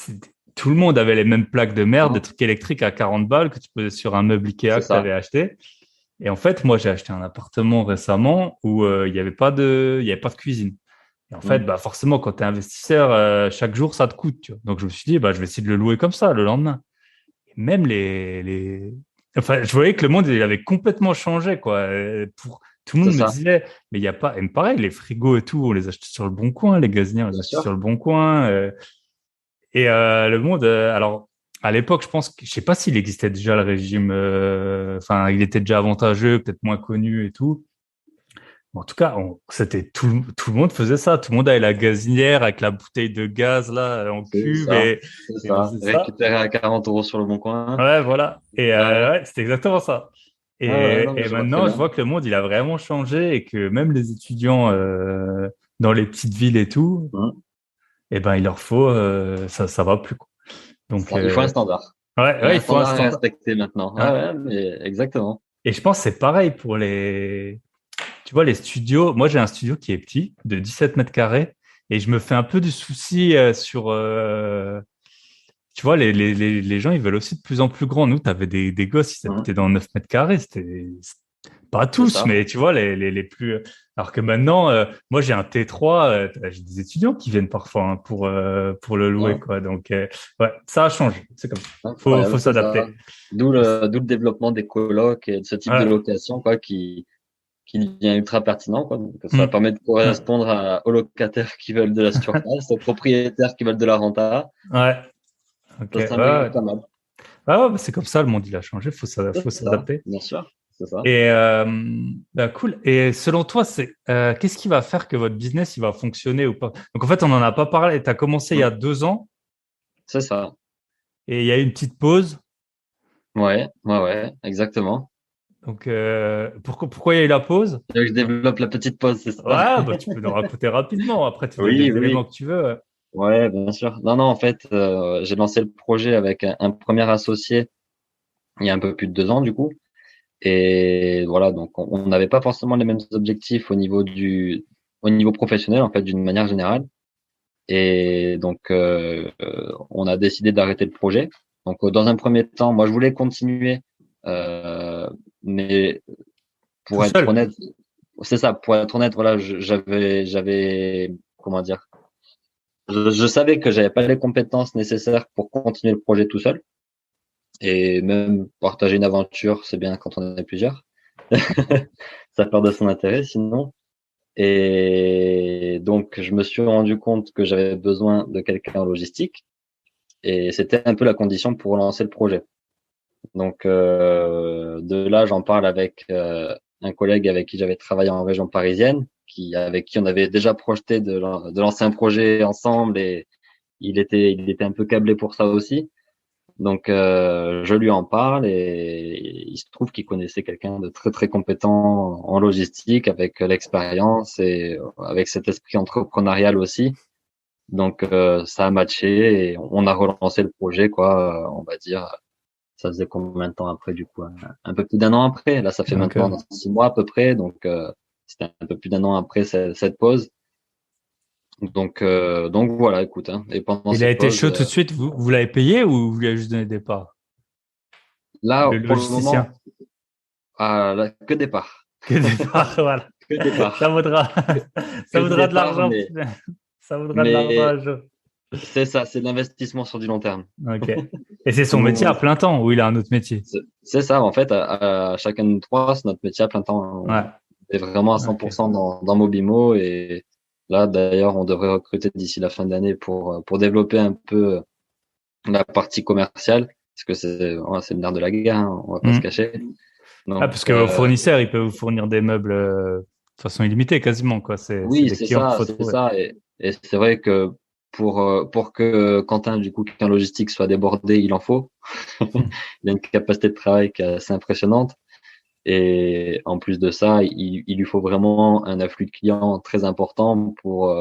tout le monde avait les mêmes plaques de merde, des trucs électriques à 40 balles que tu posais sur un meuble Ikea C'est que tu avais ça. acheté. Et en fait, moi, j'ai acheté un appartement récemment où il y avait pas de cuisine. Et en fait, Mm. bah, forcément, quand tu es investisseur, chaque jour, ça te coûte, tu vois. Donc, je me suis dit, bah, je vais essayer de le louer comme ça le lendemain. Et même enfin, je voyais que le monde, il avait complètement changé, quoi. Tout le C'est monde me ça. disait, mais il n'y a pas, et pareil, les frigos et tout, on les achetait sur le bon coin, les gazinières, on les Bien achetait sur sûr. le bon coin. Le monde, alors, à l'époque, je pense que, je sais pas s'il existait déjà le régime, enfin, il était déjà avantageux, peut-être moins connu et tout. En tout cas, c'était tout le monde faisait ça. Tout le monde avait la gazinière avec la bouteille de gaz là en C'est cuve ça. C'est et on ça. faisait ça. Récupérer à 40 euros sur le bon coin. Ouais, voilà. Ouais. Ouais, c'était exactement ça. Ouais, non, mais Et je vois très maintenant, je bien. vois que le monde, il a vraiment changé et que même les étudiants dans les petites villes et tout, Mm. eh ben, il leur faut, ça va plus, quoi. Donc, Il faut un standard. Il y a ouais, un il faut un standard à standard. respecter maintenant. Ouais. Ouais, mais exactement. Et je pense que c'est pareil pour tu vois, les studios. Moi, j'ai un studio qui est petit, de 17 mètres carrés, et je me fais un peu du souci sur, tu vois, les gens, ils veulent aussi de plus en plus grand. Nous, tu avais des gosses, ils Mm. habitaient dans 9 mètres carrés. Pas C'est tous, ça. mais tu vois, les plus. Alors que maintenant, moi, j'ai un T3, j'ai des étudiants qui viennent parfois hein, pour le louer, Ouais. quoi. Donc, ouais, ça a changé. C'est comme ça. Faut Incroyable, c'est ça. s'adapter. D'où le développement des colocs et de ce type de Ouais. location, quoi, qui devient ultra pertinent, quoi. Donc, ça Mm. permet de Ouais. correspondre aux locataires qui veulent de la surface, aux propriétaires qui veulent de la renta. Ouais. Ok. Ça Ouais, s'imbrique ouais. pas mal. Ah ouais, bah, c'est comme ça, le monde il a changé, C'est faut ça, s'adapter. bien sûr. C'est ça. Et bah, cool. Et selon toi, qu'est-ce qui va faire que votre business il va fonctionner ou pas? Donc en fait, on n'en a pas parlé. Tu as commencé il y Mm. a 2 ans C'est ça. et il y a eu une petite pause. Ouais, exactement. Donc pourquoi il y a eu la pause? Et que je développe la petite pause, c'est ça. Ouais, bah, tu peux nous raconter rapidement. Après, tu donnes Oui, les oui. éléments que tu veux. Ouais, bien sûr. Non, non, en fait, j'ai lancé le projet avec un premier associé il y a un peu plus de 2 ans, du coup. Et voilà, donc on n'avait pas forcément les mêmes objectifs au niveau professionnel, en fait, d'une manière générale. Et donc, on a décidé d'arrêter le projet. Donc, dans un premier temps, moi, je voulais continuer, euh, mais Tout pour être seul. honnête, c'est ça, pour être honnête, voilà, comment dire, je savais que j'avais pas les compétences nécessaires pour continuer le projet tout seul. Et même partager une aventure, c'est bien quand on est plusieurs. Ça perd de son intérêt sinon. Et donc, je me suis rendu compte que j'avais besoin de quelqu'un en logistique. Et c'était un peu la condition pour lancer le projet. Donc, de là, j'en parle avec un collègue avec qui j'avais travaillé en région parisienne, avec qui on avait déjà projeté de lancer un projet ensemble il était un peu câblé pour ça aussi. Donc, je lui en parle et il se trouve qu'il connaissait quelqu'un de très très compétent en logistique avec l'expérience et avec cet esprit entrepreneurial aussi. Donc, ça a matché et on a relancé le projet, quoi. On va dire, ça faisait combien de temps après, du coup? Un peu plus d'un an après. Là, ça fait Ok. maintenant 6 mois à peu près. Donc, c'était un peu plus d'un an après cette pause. Donc voilà, écoute, hein. Et pendant Il a cette été pause, chaud tout de suite. Vous l'avez payé ou vous lui avez juste donné des parts? là, Le pour le logisticien. moment, là, que départ. Que des parts, voilà. Que Ça départ. vaudra, ça Que vaudra de départ, l'argent. mais, Ça vaudra de l'argent mais un jour. c'est ça, c'est de l'investissement sur du long terme. Ok. Et c'est son métier Nous, à plein temps ou il a un autre métier? c'est ça, en fait, à chacun de nous trois, c'est notre métier à plein temps. Ouais. On est vraiment à Ok. 100% dans Mobimo et là, d'ailleurs, on devrait recruter d'ici la fin d'année pour développer un peu la partie commerciale parce que c'est le nerf de la guerre, hein, on va pas se Hmm. cacher. Ah, Donc, parce que vos fournisseurs, ils peuvent vous fournir des meubles de façon illimitée quasiment, quoi. C'est oui, des clients qu'il faut c'est trouver. ça. Et c'est vrai que pour que Quentin, du coup, qu'un logistique soit débordé, il en faut. Hmm. Il a une capacité de travail qui est assez impressionnante. Et en plus de ça, il lui faut vraiment un afflux de clients très important pour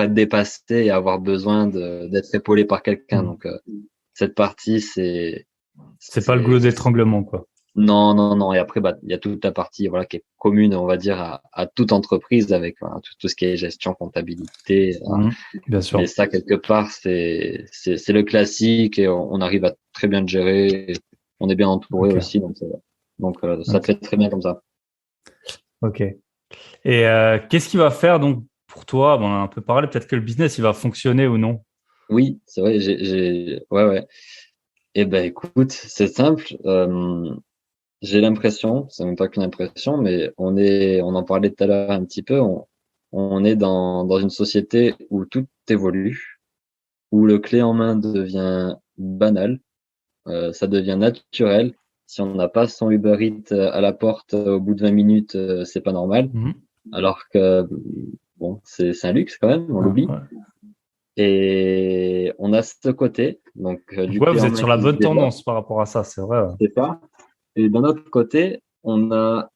être dépassé et avoir besoin d'être épaulé par quelqu'un. Hmm. Donc, cette partie, C'est pas le goulot c'est d'étranglement, quoi. non, non, non. Et après, bah, il y a toute la partie, voilà, qui est commune, on va dire, à toute entreprise avec voilà, tout ce qui est gestion, comptabilité. Voilà. Hmm. Bien Mais sûr. ça, quelque part, c'est le classique et on arrive à très bien le gérer. Et on est bien entouré Ok. aussi, donc ça te Ok. fait très bien comme ça. Ok. Et qu'est-ce qu'il va faire donc pour toi? Bon, on a un peu parlé, peut-être que le business, il va fonctionner ou non. Oui, c'est vrai, ouais, ouais. Eh ben, écoute, c'est simple. J'ai l'impression, c'est même pas qu'une impression, mais on en parlait tout à l'heure un petit peu, on est dans une société où tout évolue, où le clé en main devient banal, ça devient naturel. Si on n'a pas son Uber Eats à la porte au bout de 20 minutes, c'est pas normal. Mhm. Alors que, bon, c'est un luxe quand même, on Ouais, l'oublie. ouais. Et on a ce côté, donc Donc, du ouais, clé vous en êtes main sur la qui se bonne développe, tendance par rapport à ça, c'est vrai. Ouais. c'est ça. Et d'un autre côté, on a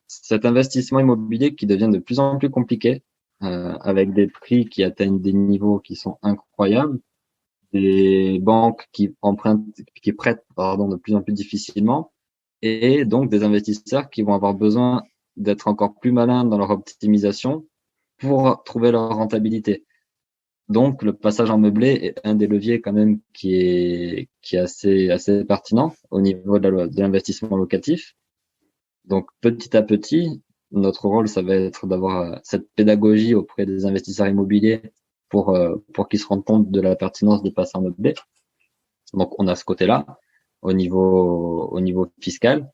cet investissement immobilier qui devient de plus en plus compliqué, avec des prix qui atteignent des niveaux qui sont incroyables, des banques qui empruntent, qui prêtent, pardon, de plus en plus difficilement, et donc des investisseurs qui vont avoir besoin d'être encore plus malins dans leur optimisation pour trouver leur rentabilité. Donc, le passage en meublé est un des leviers quand même qui est assez pertinent au niveau de l'investissement locatif. Donc, petit à petit, notre rôle, ça va être d'avoir cette pédagogie auprès des investisseurs immobiliers pour qu'ils se rendent compte de la pertinence de passer en meublé. Donc, on a ce côté-là au niveau fiscal.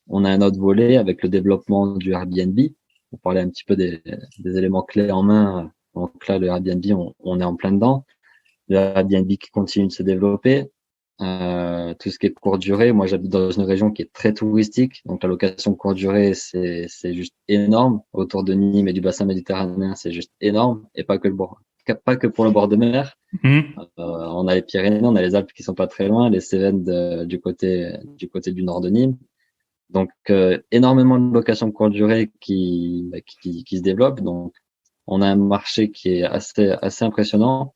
On a un autre volet avec le développement du Airbnb. On parlait un petit peu des éléments clés en main. Donc là, le Airbnb, on est en plein dedans. Le Airbnb qui continue de se développer. Tout ce qui est courte durée. Moi, j'habite dans une région qui est très touristique. Donc, la location courte durée, c'est juste énorme. Autour de Nîmes et du bassin méditerranéen, c'est juste énorme. Et pas que pour le bord de mer. Mhm. On a les Pyrénées, on a les Alpes qui sont pas très loin, les Cévennes du côté du nord de Nîmes. Donc, énormément de locations courte durée qui se développent. Donc, on a un marché qui est assez impressionnant.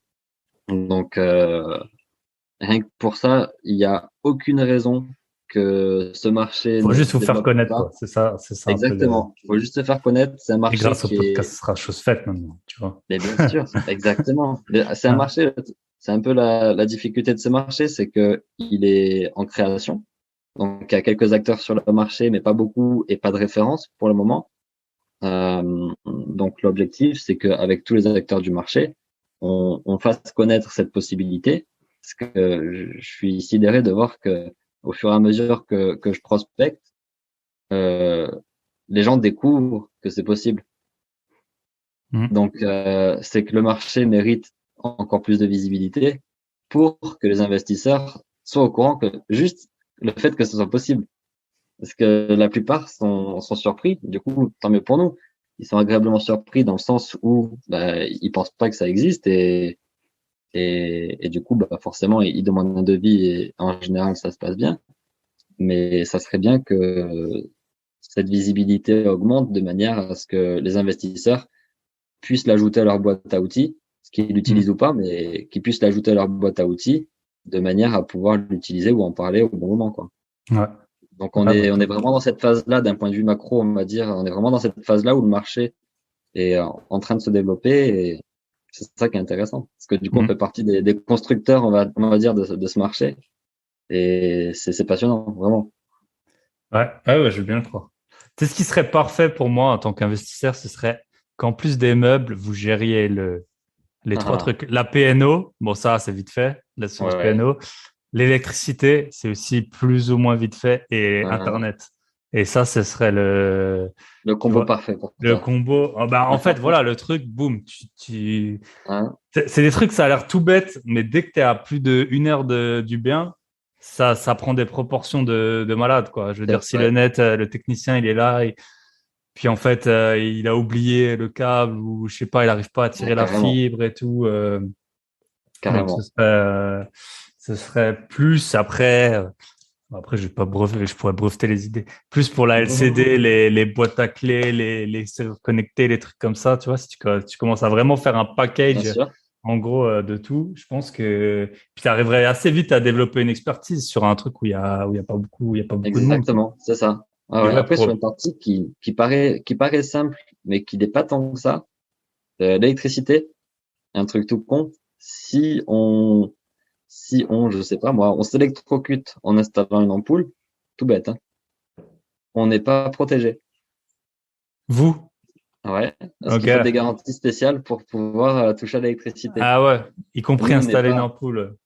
Donc, rien que pour ça, il n'y a aucune raison que ce marché Faut ne juste se vous faire développe connaître, pas. quoi. C'est ça un peu le. Exactement. Il faut juste se faire connaître. C'est un Et marché grâce au qui podcast, est, ce sera chose faite maintenant, tu vois. mais bien sûr, exactement. C'est un Ah. marché, c'est un peu la difficulté de ce marché, c'est que il est en création. Donc, il y a quelques acteurs sur le marché, mais pas beaucoup et pas de référence pour le moment. Donc, l'objectif, c'est qu'avec tous les acteurs du marché, on fasse connaître cette possibilité. Parce que je suis sidéré de voir que, au fur et à mesure que je prospecte, euh, les gens découvrent que c'est possible. Mhm. Donc, c'est que le marché mérite encore plus de visibilité pour que les investisseurs soient au courant que juste le fait que ce soit possible. Parce que la plupart sont surpris. Du coup, tant mieux pour nous. Ils sont agréablement surpris dans le sens où bah, ils pensent pas que ça existe. Et Et du coup, bah, forcément, ils demandent un devis et en général, ça se passe bien. Mais ça serait bien que cette visibilité augmente de manière à ce que les investisseurs puissent l'ajouter à leur boîte à outils, ce qu'ils Hmm. l'utilisent ou pas, mais qu'ils puissent l'ajouter à leur boîte à outils de manière à pouvoir l'utiliser ou en parler au bon moment, quoi. Ouais. Donc Ouais, bah, on est top. vraiment dans cette phase-là d'un point de vue macro, on va dire, on est vraiment dans cette phase-là où le marché est en train de se développer et c'est ça qui est intéressant. Parce que du coup, on Hmm. fait partie des constructeurs, on va dire, de ce marché et c'est passionnant, vraiment. Ouais, ouais, je veux bien le croire. C'est ce qui serait parfait pour moi en tant qu'investisseur, ce serait qu'en plus des meubles, vous gériez les trois Ah, trucs. La PNO, bon ça c'est vite fait, l'assurance ouais. PNO. L'électricité, c'est aussi plus ou moins vite fait et Ah, Internet. Et ça, ce serait le tu combo vois, parfait pour le toi. combo. Ah bah, en fait, voilà, le truc, boum, Hein, c'est des trucs, ça a l'air tout bête, mais dès que tu es à plus d'une heure du bien, ça prend des proportions de malade, quoi. Je veux c'est dire, si le vrai, net, le technicien, il est là, puis en fait, il a oublié le câble ou je sais pas, il n'arrive pas à ouais, tirer la carrément, fibre et tout. Donc, carrément. ce serait plus après. Après, je vais pas breveter, je pourrais breveter les idées. Plus pour la LCD, les boîtes à clés, les serrures connectées, les trucs comme ça, tu vois, si tu commences à vraiment faire un Bien package, sûr, en gros, de tout, je pense que puis tu arriverais assez vite à développer une expertise sur un truc où il y a pas beaucoup, où il y a pas beaucoup de monde, quoi. exactement, c'est ça. Ouais, Et ouais. ouais, Après, sur une partie qui paraît simple, mais qui n'est pas tant que ça, l'électricité, un truc tout con. Si on, si on, je sais pas moi, on s'électrocute en installant une ampoule, tout bête, hein, on n'est pas protégé. vous, Ouais, parce qu'il faut des ok. garanties spéciales pour pouvoir toucher à l'électricité. Ah ouais, y compris Nous, on n'est installer une pas. ampoule.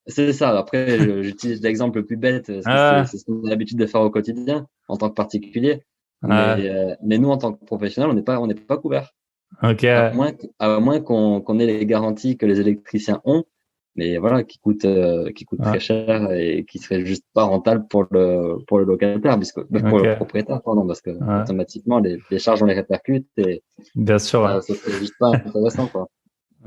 C'est ça. Après, j'utilise l'exemple le plus bête parce que Ah c'est ce qu'on a l'habitude de faire au quotidien en tant que particulier. ouais, Mais nous, en tant que professionnels, on n'est pas couvert. ok. À moins qu'on ait les garanties que les électriciens ont, mais voilà, qui coûtent très Ouais, cher et qui seraient juste pas rentables pour le locataire, puisque, pour le ok. propriétaire, pardon, parce que Ouais, automatiquement, les charges, on les répercute et bien sûr, ouais. ça serait juste pas intéressant, quoi.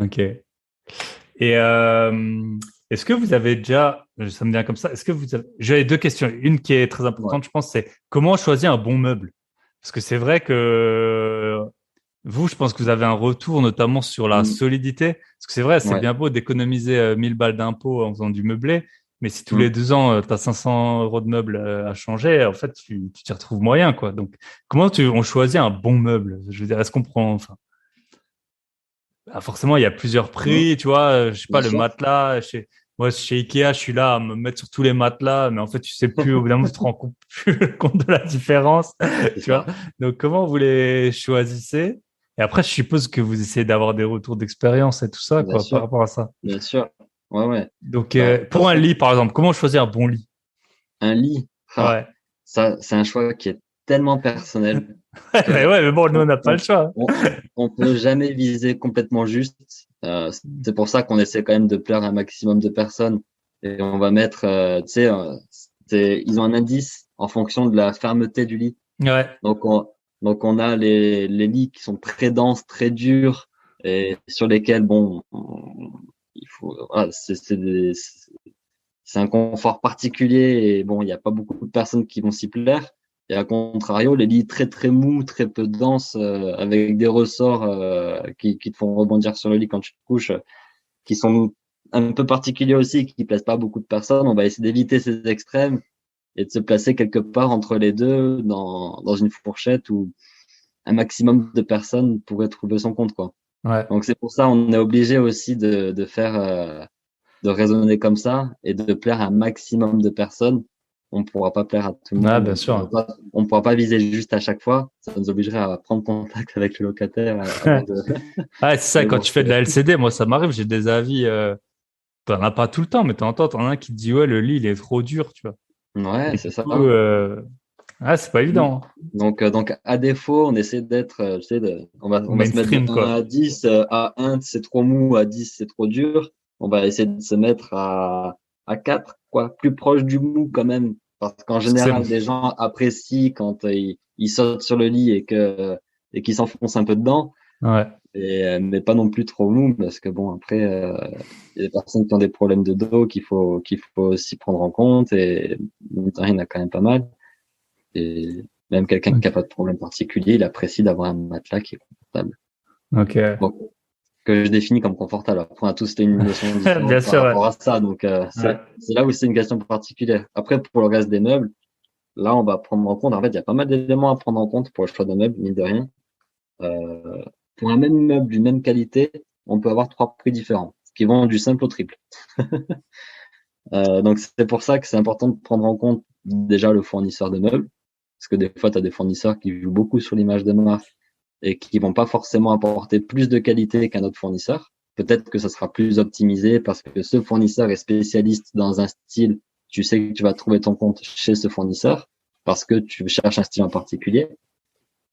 Ok. Et est-ce que vous avez déjà, ça me vient comme ça, est-ce que vous avez, j'avais deux questions. Une qui est très Ouais. importante, je pense, c'est comment choisir un bon meuble? Parce que c'est vrai que vous, je pense que vous avez un retour notamment sur la Mm. solidité. Parce que c'est vrai, c'est Ouais. bien beau d'économiser 1000 balles d'impôts en faisant du meublé, mais si tous les Mm. 2 ans, tu as 500 euros de meubles à changer, en fait, tu t'y retrouves moyen, quoi. Donc, comment on choisit un bon meuble? Je veux dire, est-ce qu'on prend, enfin, ah, forcément, il y a plusieurs Mm. prix, tu vois. Je sais pas, Bien le sûr. matelas. Moi, chez Ikea, je suis là à me mettre sur tous les matelas, mais en fait, tu sais plus, au bout d'un moment, tu te rends compte, plus compte de la différence, C'est tu vois. ça. Donc, comment vous les choisissez? Et après, je suppose que vous essayez d'avoir des retours d'expérience et tout ça, Bien quoi, par sûr. rapport à ça. Bien sûr. Ouais, ouais. Donc, Bah, de toute pour un façon, lit, par exemple, comment choisir un bon lit? un lit, ah, Ouais. ça, c'est un choix qui est tellement personnel Mais que ouais, mais bon, nous, on on, n'a pas le on, choix. on peut jamais viser complètement juste. C'est pour ça qu'on essaie quand même de plaire à un maximum de personnes. Et on va mettre, tu sais, ils ont un indice en fonction de la fermeté du lit. Ouais. Donc donc on a les lits qui sont très denses, très durs et sur lesquels, bon, il faut, voilà, c'est un confort particulier et bon, il n'y a pas beaucoup de personnes qui vont s'y plaire. Et à contrario, les lits très très mous, très peu denses, avec des ressorts qui te font rebondir sur le lit quand tu te couches, qui sont un peu particuliers aussi, qui plaisent pas à beaucoup de personnes. On va essayer d'éviter ces extrêmes et de se placer quelque part entre les deux, dans une fourchette où un maximum de personnes pourraient trouver son compte, quoi. Ouais. Donc c'est pour ça on est obligé aussi de faire de raisonner comme ça et de plaire à un maximum de personnes. On ne pourra pas plaire à tout le Ouais, monde. bien sûr. On ne pourra pas viser juste à chaque fois. Ça nous obligerait à prendre contact avec le locataire avant de. Ouais, c'est ça, Mais quand bon, tu fais de la LCD, moi, ça m'arrive, j'ai des avis. T'en as pas tout le temps, mais t'en as un qui te dit, ouais, le lit, il est trop dur, tu vois. ouais, Et c'est du ça. coup, c'est pas évident, hein. Donc, à défaut, on essaie d'être, tu sais, on va se mettre de Mainstream, 1 quoi. à 10. À 1, c'est trop mou, à 10, c'est trop dur. On va essayer de se mettre à 4, quoi, plus proche du mou quand même. Parce qu'en Parce que c'est, général, des gens apprécient quand ils sautent sur le lit et qu'ils s'enfoncent un peu dedans. Ouais. mais pas non plus trop mou parce que bon, après, il y a des personnes qui ont des problèmes de dos qu'il faut aussi prendre en compte et mine de rien, il y en a quand même pas mal. Et même quelqu'un qui Ok. a pas de problème particulier, il apprécie d'avoir un matelas qui est confortable. Ok. Bon, que je définis comme confortable. Après, on a tous une notion Bien différente par sûr, ouais. rapport à ça, donc Ouais. c'est là où c'est une question particulière. Après, pour le reste des meubles, là, on va prendre en compte. En fait, il y a pas mal d'éléments à prendre en compte pour le choix de meubles, mine de rien. Euh, pour un même meuble d'une même qualité, on peut avoir trois prix différents, qui vont du simple au triple. Donc, c'est pour ça que c'est important de prendre en compte déjà le fournisseur de meubles, parce que des fois, tu as des fournisseurs qui jouent beaucoup sur l'image de marque et qui vont pas forcément apporter plus de qualité qu'un autre fournisseur. Peut-être que ça sera plus optimisé parce que ce fournisseur est spécialiste dans un style. Tu sais que tu vas trouver ton compte chez ce fournisseur parce que tu cherches un style en particulier.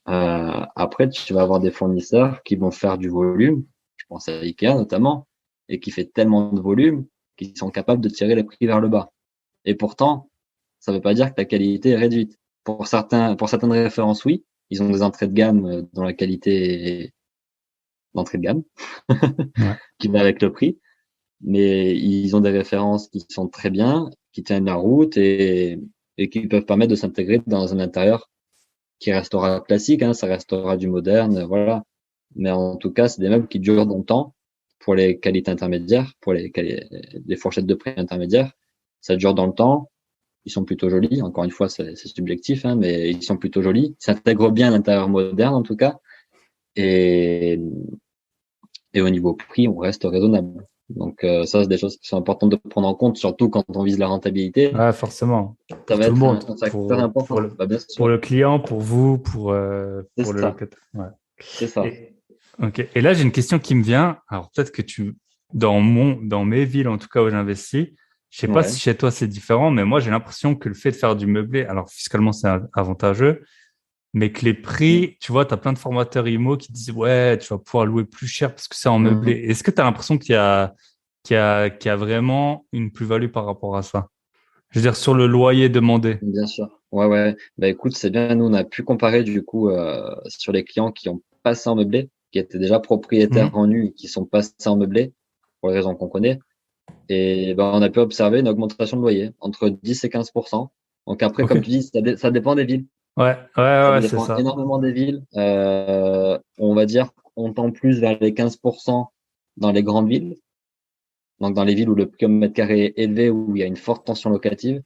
Après, tu vas avoir des fournisseurs qui vont faire du volume. Je pense à Ikea notamment, et qui fait tellement de volume qu'ils sont capables de tirer les prix vers le bas. Et pourtant, ça ne veut pas dire que la qualité est réduite. Pour certaines références, oui, ils ont des entrées de gamme dont la qualité est d'entrée de gamme, Ouais. qui va avec le prix, mais ils ont des références qui sont très bien, qui tiennent la route et qui peuvent permettre de s'intégrer dans un intérieur qui restera classique, hein, ça restera du moderne, voilà. Mais en tout cas, c'est des meubles qui durent dans le temps pour les qualités intermédiaires, pour les fourchettes de prix intermédiaires. Ça dure dans le temps. Ils sont plutôt jolis. Encore une fois, c'est subjectif, hein, mais ils sont plutôt jolis. Ils s'intègrent bien à l'intérieur moderne, en tout cas. Et, et au niveau prix, on reste raisonnable. Donc, ça, c'est des choses qui sont importantes de prendre en compte, surtout quand on vise la rentabilité. Ouais, forcément. Ça Pour va tout le être monde. un facteur important. Bah, bien Pour sûr. le client, pour vous, C'est pour le ça. locataire. Ouais. C'est ça. Et, ok. Et là, j'ai une question qui me vient. Alors, peut-être que dans mes villes, en tout cas où j'investis, je sais pas Ouais. si chez toi c'est différent, mais moi, j'ai l'impression que le fait de faire du meublé, alors fiscalement, c'est avantageux, mais que les prix, tu vois, tu as plein de formateurs IMO qui disent, ouais, tu vas pouvoir louer plus cher parce que c'est en meublé. Mhm. Est-ce que tu as l'impression qu'il y a vraiment une plus-value par rapport à ça? Je veux dire, sur le loyer demandé. Bien sûr. Ouais, ouais. Bah écoute, c'est bien. Nous, on a pu comparer du coup sur les clients qui ont passé en meublé, qui étaient déjà propriétaires Mhm. en nu et qui sont passés en meublé, pour les raisons qu'on connaît. Et ben, on a pu observer une augmentation de loyer entre 10 et 15%. Donc après, Ok. comme tu dis, ça dépend des villes. Ouais, ouais, Ça ouais, c'est dépend ça. énormément des villes. On va dire qu'on tend plus vers les 15% dans les grandes villes. Donc dans les villes où le kilomètre carré est élevé, où il y a une forte tension locative.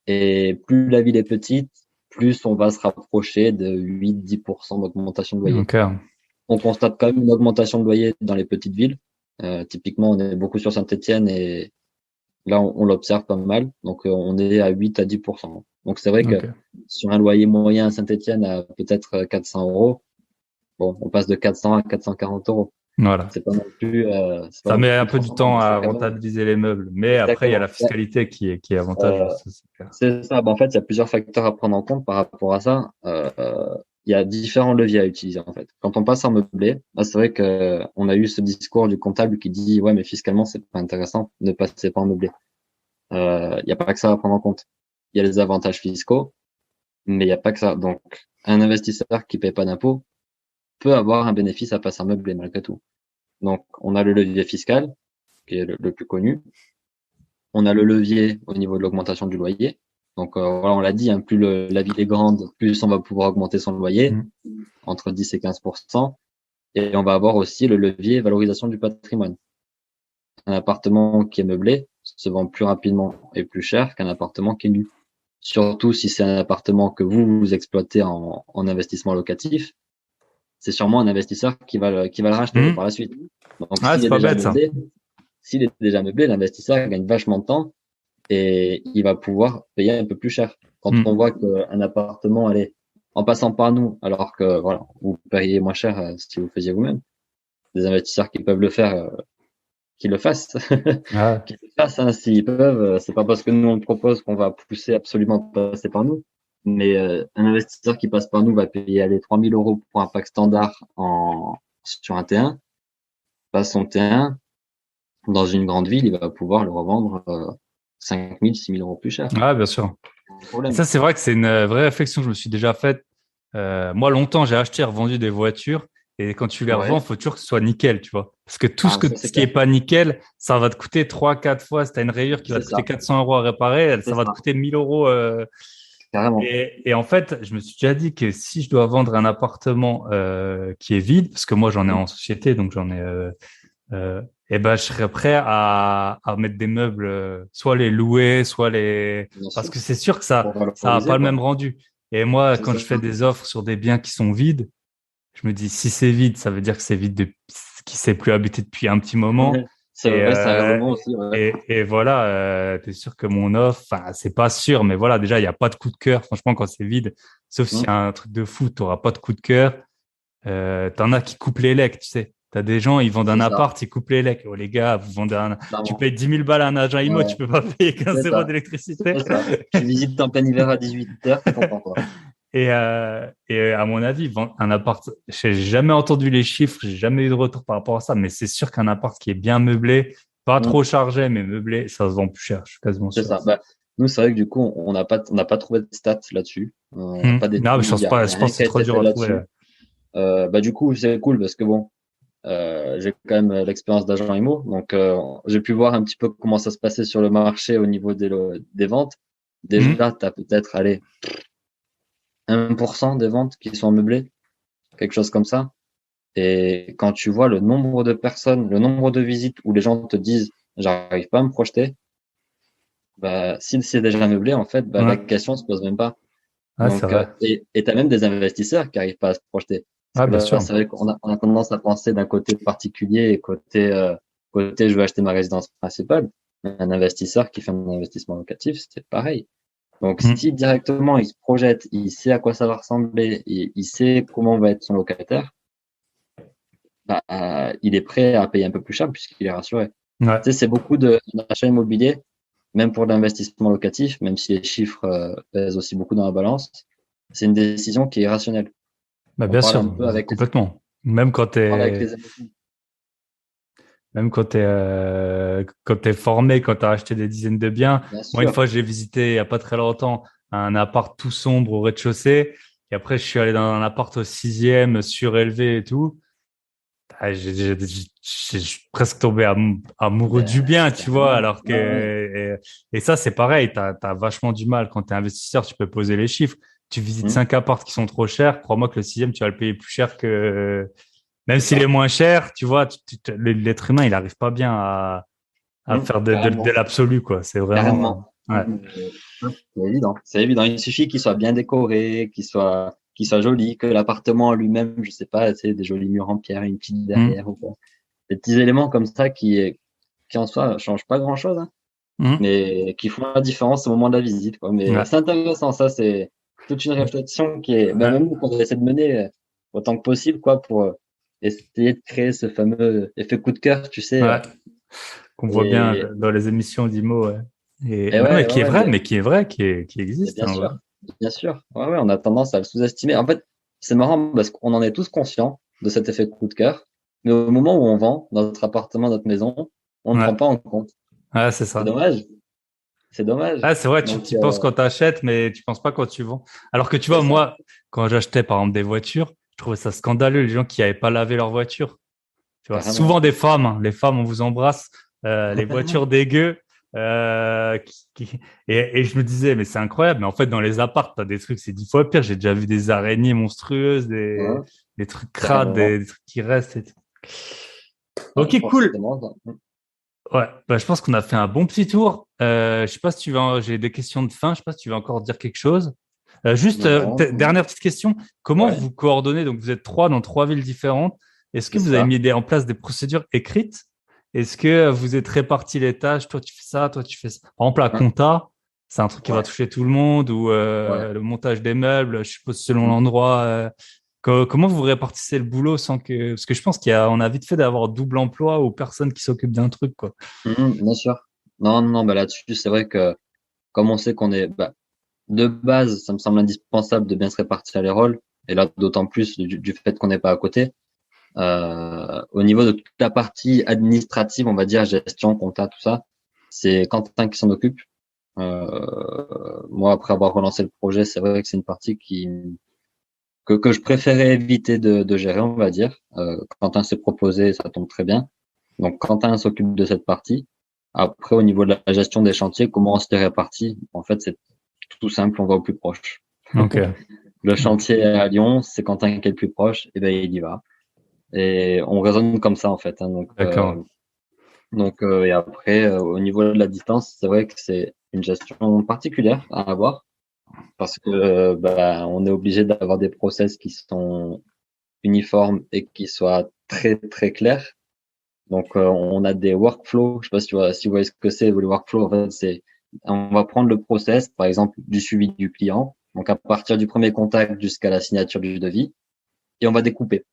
Et plus la ville est petite, plus on va se rapprocher de 8-10% d'augmentation de loyer. Ok. On constate quand même une augmentation de loyer dans les petites villes. Typiquement, on est beaucoup sur Saint-Étienne et là, on l'observe pas mal. Donc, on est à 8 à 10%. Donc, c'est vrai que Ok. sur un loyer moyen à Saint-Étienne à peut-être 400 euros, bon, on passe de 400 à 440 euros. Voilà. C'est pas Ça non met un plus peu du transcendant, temps mais c'est à quand même rentabiliser les meubles. Mais après, il y a la exactement. fiscalité qui est avantageuse. Euh, Ça, c'est clair. C'est ça. Bah, en fait, il y a plusieurs facteurs à prendre en compte par rapport à ça. Il y a différents leviers à utiliser, en fait. Quand on passe en meublé, bah, c'est vrai que on a eu ce discours du comptable qui dit, ouais, mais fiscalement, c'est pas intéressant, ne passez pas en meublé. Il n'y a pas que ça à prendre en compte. Il y a les avantages fiscaux, mais il n'y a pas que ça. Donc, un investisseur qui paye pas d'impôts peut avoir un bénéfice à passer en meublé, malgré tout. Donc, on a le levier fiscal, qui est le plus connu. On a le levier au niveau de l'augmentation du loyer. Donc voilà, on l'a dit, hein, plus la ville est grande, plus on va pouvoir augmenter son loyer, Mm. entre 10 et 15%. Et on va avoir aussi le levier valorisation du patrimoine. Un appartement qui est meublé se vend plus rapidement et plus cher qu'un appartement qui est nu. Surtout si c'est un appartement que vous exploitez en investissement locatif, c'est sûrement un investisseur qui va le racheter par Mm. la suite. Donc Ah, c'est pas bête, ça. s'il est déjà meublé, l'investisseur gagne vachement de temps et il va pouvoir payer un peu plus cher. Quand on Mm. voit qu'un appartement, allez, en passant par nous, alors que voilà, vous payez moins cher si vous le faisiez vous-même, des investisseurs qui peuvent le faire, qui le fassent, Ah, qui le fassent, hein, s'ils peuvent. C'est pas parce que nous on le propose qu'on va pousser absolument passer par nous. Mais un investisseur qui passe par nous va payer allez, 3 000 euros pour un pack standard sur un T1, passe son T1 dans une grande ville, il va pouvoir le revendre 5 000, 6 000 euros plus cher. ah, bien sûr. Et Problème. ça, c'est vrai que c'est une vraie réflexion que je me suis déjà faite. Moi, longtemps, j'ai acheté et revendu des voitures. Et quand tu les revends, Ouais. faut toujours que ce soit nickel, tu vois. Parce que tout Ah, ça ce c'est qui est clair. pas nickel, ça va te coûter 3, 4 fois. Si tu as une rayure qui va C'est te coûter ça. 400 € à réparer, C'est ça va te ça. coûter 1000 €. Carrément. Et en fait, je me suis déjà dit que si je dois vendre un appartement qui est vide, parce que moi j'en ai Mhm. en société, donc j'en ai, et ben je serais prêt à mettre des meubles, soit les louer, soit les, Bien parce sûr. que c'est sûr que Pour ça a pas valoriser, le quoi. même rendu. Et moi, C'est quand ça. je fais des offres sur des biens qui sont vides, je me dis si c'est vide, ça veut dire que c'est vide de qui s'est plus habité depuis un petit moment. Ouais. C'est Et, vrai, c'est un raisonnement aussi, ouais. et voilà, t'es sûr que mon offre, enfin, c'est pas sûr, mais voilà, déjà, il n'y a pas de coup de cœur. Franchement, quand c'est vide, sauf s'il y Mhm. a un truc de fou, tu n'auras pas de coup de cœur. T'en as qui coupent les legs, tu sais. T'as des gens, ils vendent un C'est ça. appart, ils coupent les legs. Oh, les gars, tu Clairement. payes 10 000 balles à un agent IMO, tu Ouais. peux pas payer 15 C'est euros ça. d'électricité. C'est ça. Tu visites en plein hiver à 18h, t'es content, quoi. Et à mon avis, vendre un appart, j'ai jamais entendu les chiffres, j'ai jamais eu de retour par rapport à ça, mais c'est sûr qu'un appart qui est bien meublé, pas Mhm. trop chargé, mais meublé, ça se vend plus cher, je suis quasiment C'est sûr. ça. Bah, nous, c'est vrai que du coup, on n'a pas trouvé de stats là-dessus. On n'a pas Non, mais d'études, il y je a pense rien que qui c'est a trop été dur fait à trouver. là-dessus. Bah, du coup, c'est cool parce que bon, j'ai quand même l'expérience d'agent IMO. Donc, j'ai pu voir un petit peu comment ça se passait sur le marché au niveau des ventes. Hmm. Déjà, tu as peut-être, allez, 1% des ventes qui sont meublées, quelque chose comme ça. Et quand tu vois le nombre de personnes, le nombre de visites où les gens te disent, j'arrive pas à me projeter, bah, si c'est déjà meublé, en fait, bah, la Ouais, question se pose même pas. ouais, c'est Donc, vrai. et t'as même des investisseurs qui arrivent pas à se projeter. Parce Ouais, que bien là, sûr. c'est vrai qu'on a tendance à penser d'un côté particulier et côté je veux acheter ma résidence principale. Mais un investisseur qui fait un investissement locatif, c'est pareil. Donc, Hmm. si directement il se projette, il sait à quoi ça va ressembler, il sait comment va être son locataire, bah, il est prêt à payer un peu plus cher puisqu'il est rassuré. Ouais. Tu sais, c'est beaucoup d'achat immobilier, même pour l'investissement locatif, même si les chiffres pèsent aussi beaucoup dans la balance, c'est une décision qui est rationnelle. Bah, On bien parle sûr, un peu avec complètement. Même quand on parle avec t'es, les émotions. même quand t'es formé, quand t'as acheté des dizaines de biens. Bien Moi, une sûr. fois, j'ai visité il y a pas très longtemps un appart tout sombre au rez-de-chaussée. Et après, je suis allé dans un appart au 6e, surélevé et tout. Ah, je suis presque tombé amoureux du Ben, bien, tu vois, carrément. alors que, Ouais, ouais. et ça, c'est pareil, t'as vachement du mal quand t'es investisseur, tu peux poser les chiffres. Tu visites Hum, 5 apparts qui sont trop chers, crois-moi que le 6e, tu vas le payer plus cher que, même c'est s'il est ça. moins cher, tu vois, l'être humain, il arrive pas bien à faire de Carrément. l'absolu, quoi. C'est vraiment, Carrément. ouais. C'est évident. C'est évident. Il suffit qu'il soit bien décoré, qu'il soit joli, que l'appartement en lui-même, je sais pas, tu sais, des jolis murs en pierre, une petite Mm. derrière ou quoi. Des petits éléments comme ça qui en soi changent pas grand-chose, hein, Mm. mais qui font la différence au moment de la visite, quoi. Mais Ouais. c'est intéressant, ça, c'est toute une réflexion qui est, ben, Ouais. même nous, qu'on essaie de mener autant que possible, quoi, pour essayer de créer ce fameux effet coup de cœur, tu sais. Ouais. Qu'on voit bien Et, dans les émissions d'IMO, ouais. Et et non, mais ouais, ouais, qui est ouais, vrai, mais qui est vrai, qui mais existe, bien hein, ouais. sûr, bien sûr. Ouais, ouais, on a tendance à le sous-estimer. En fait, c'est marrant parce qu'on en est tous conscients de cet effet coup de cœur, mais au moment où on vend notre appartement, notre maison, on ne Ouais. prend pas en compte. Ouais, c'est C'est ça. dommage, c'est dommage. Ah, c'est vrai, Donc, tu penses quand tu achètes, mais tu penses pas quand tu vends. Alors que tu c'est vois, ça. moi, quand j'achetais par exemple des voitures, je trouvais ça scandaleux, les gens qui n'avaient pas lavé leur voiture. Tu vois, souvent Carrément. des femmes, hein. Les femmes, on vous embrasse, les voitures dégueu. euh, qui, qui- et je me disais, mais c'est incroyable. Mais en fait, dans les apparts, t'as des trucs, c'est 10 fois pire. J'ai déjà vu des araignées monstrueuses, Ouais, des trucs crades, carrément. des trucs qui restent. Ouais, Ok, cool. forcément. Ouais, bah, je pense qu'on a fait un bon petit tour. Je sais pas si tu veux, j'ai des questions de fin. Je sais pas si tu veux encore dire quelque chose. Juste, Non, dernière petite question. Comment ouais, vous coordonnez? Donc, vous êtes trois dans trois villes différentes. Est-ce que c'est vous avez ça. mis en place des procédures écrites? Est-ce que vous êtes répartis les tâches? Toi, tu fais ça, toi, tu fais ça. Par exemple, la Hein, compta, c'est un truc qui va ouais, toucher tout le monde ou ouais. le montage des meubles, je suppose selon Mm, l'endroit. Comment vous répartissez le boulot sans que... Parce que je pense on a vite fait d'avoir double emploi ou personne qui s'occupe d'un truc, quoi. bien sûr. Non, non, bah là-dessus, c'est vrai que comme on sait qu'on est, bah, de base, ça me semble indispensable de bien se répartir les rôles, et là, d'autant plus du fait qu'on n'est pas à côté. Au niveau de toute la partie administrative, on va dire gestion, compta, tout ça, c'est Quentin qui s'en occupe. Moi, après avoir relancé le projet, c'est vrai que c'est une partie que je préférais éviter de gérer, on va dire. Quentin s'est proposé, ça tombe très bien. Donc Quentin s'occupe de cette partie. Après, au niveau de la gestion des chantiers, comment on se les répartit? En fait, c'est tout simple, on va au plus proche. Ok, Le chantier est à Lyon, c'est Quentin qui est le plus proche, et ben il y va. Et on raisonne comme ça en fait. Hein. d'accord. Et après, au niveau de la distance, c'est vrai que c'est une gestion particulière à avoir parce que on est obligé d'avoir des process qui sont uniformes et qui soient très très clairs. Donc, on a des workflows. Je sais pas si vous voyez ce que c'est. Les workflows, en fait, c'est on va prendre le process, par exemple, du suivi du client. Donc, à partir du premier contact jusqu'à la signature du devis, et on va découper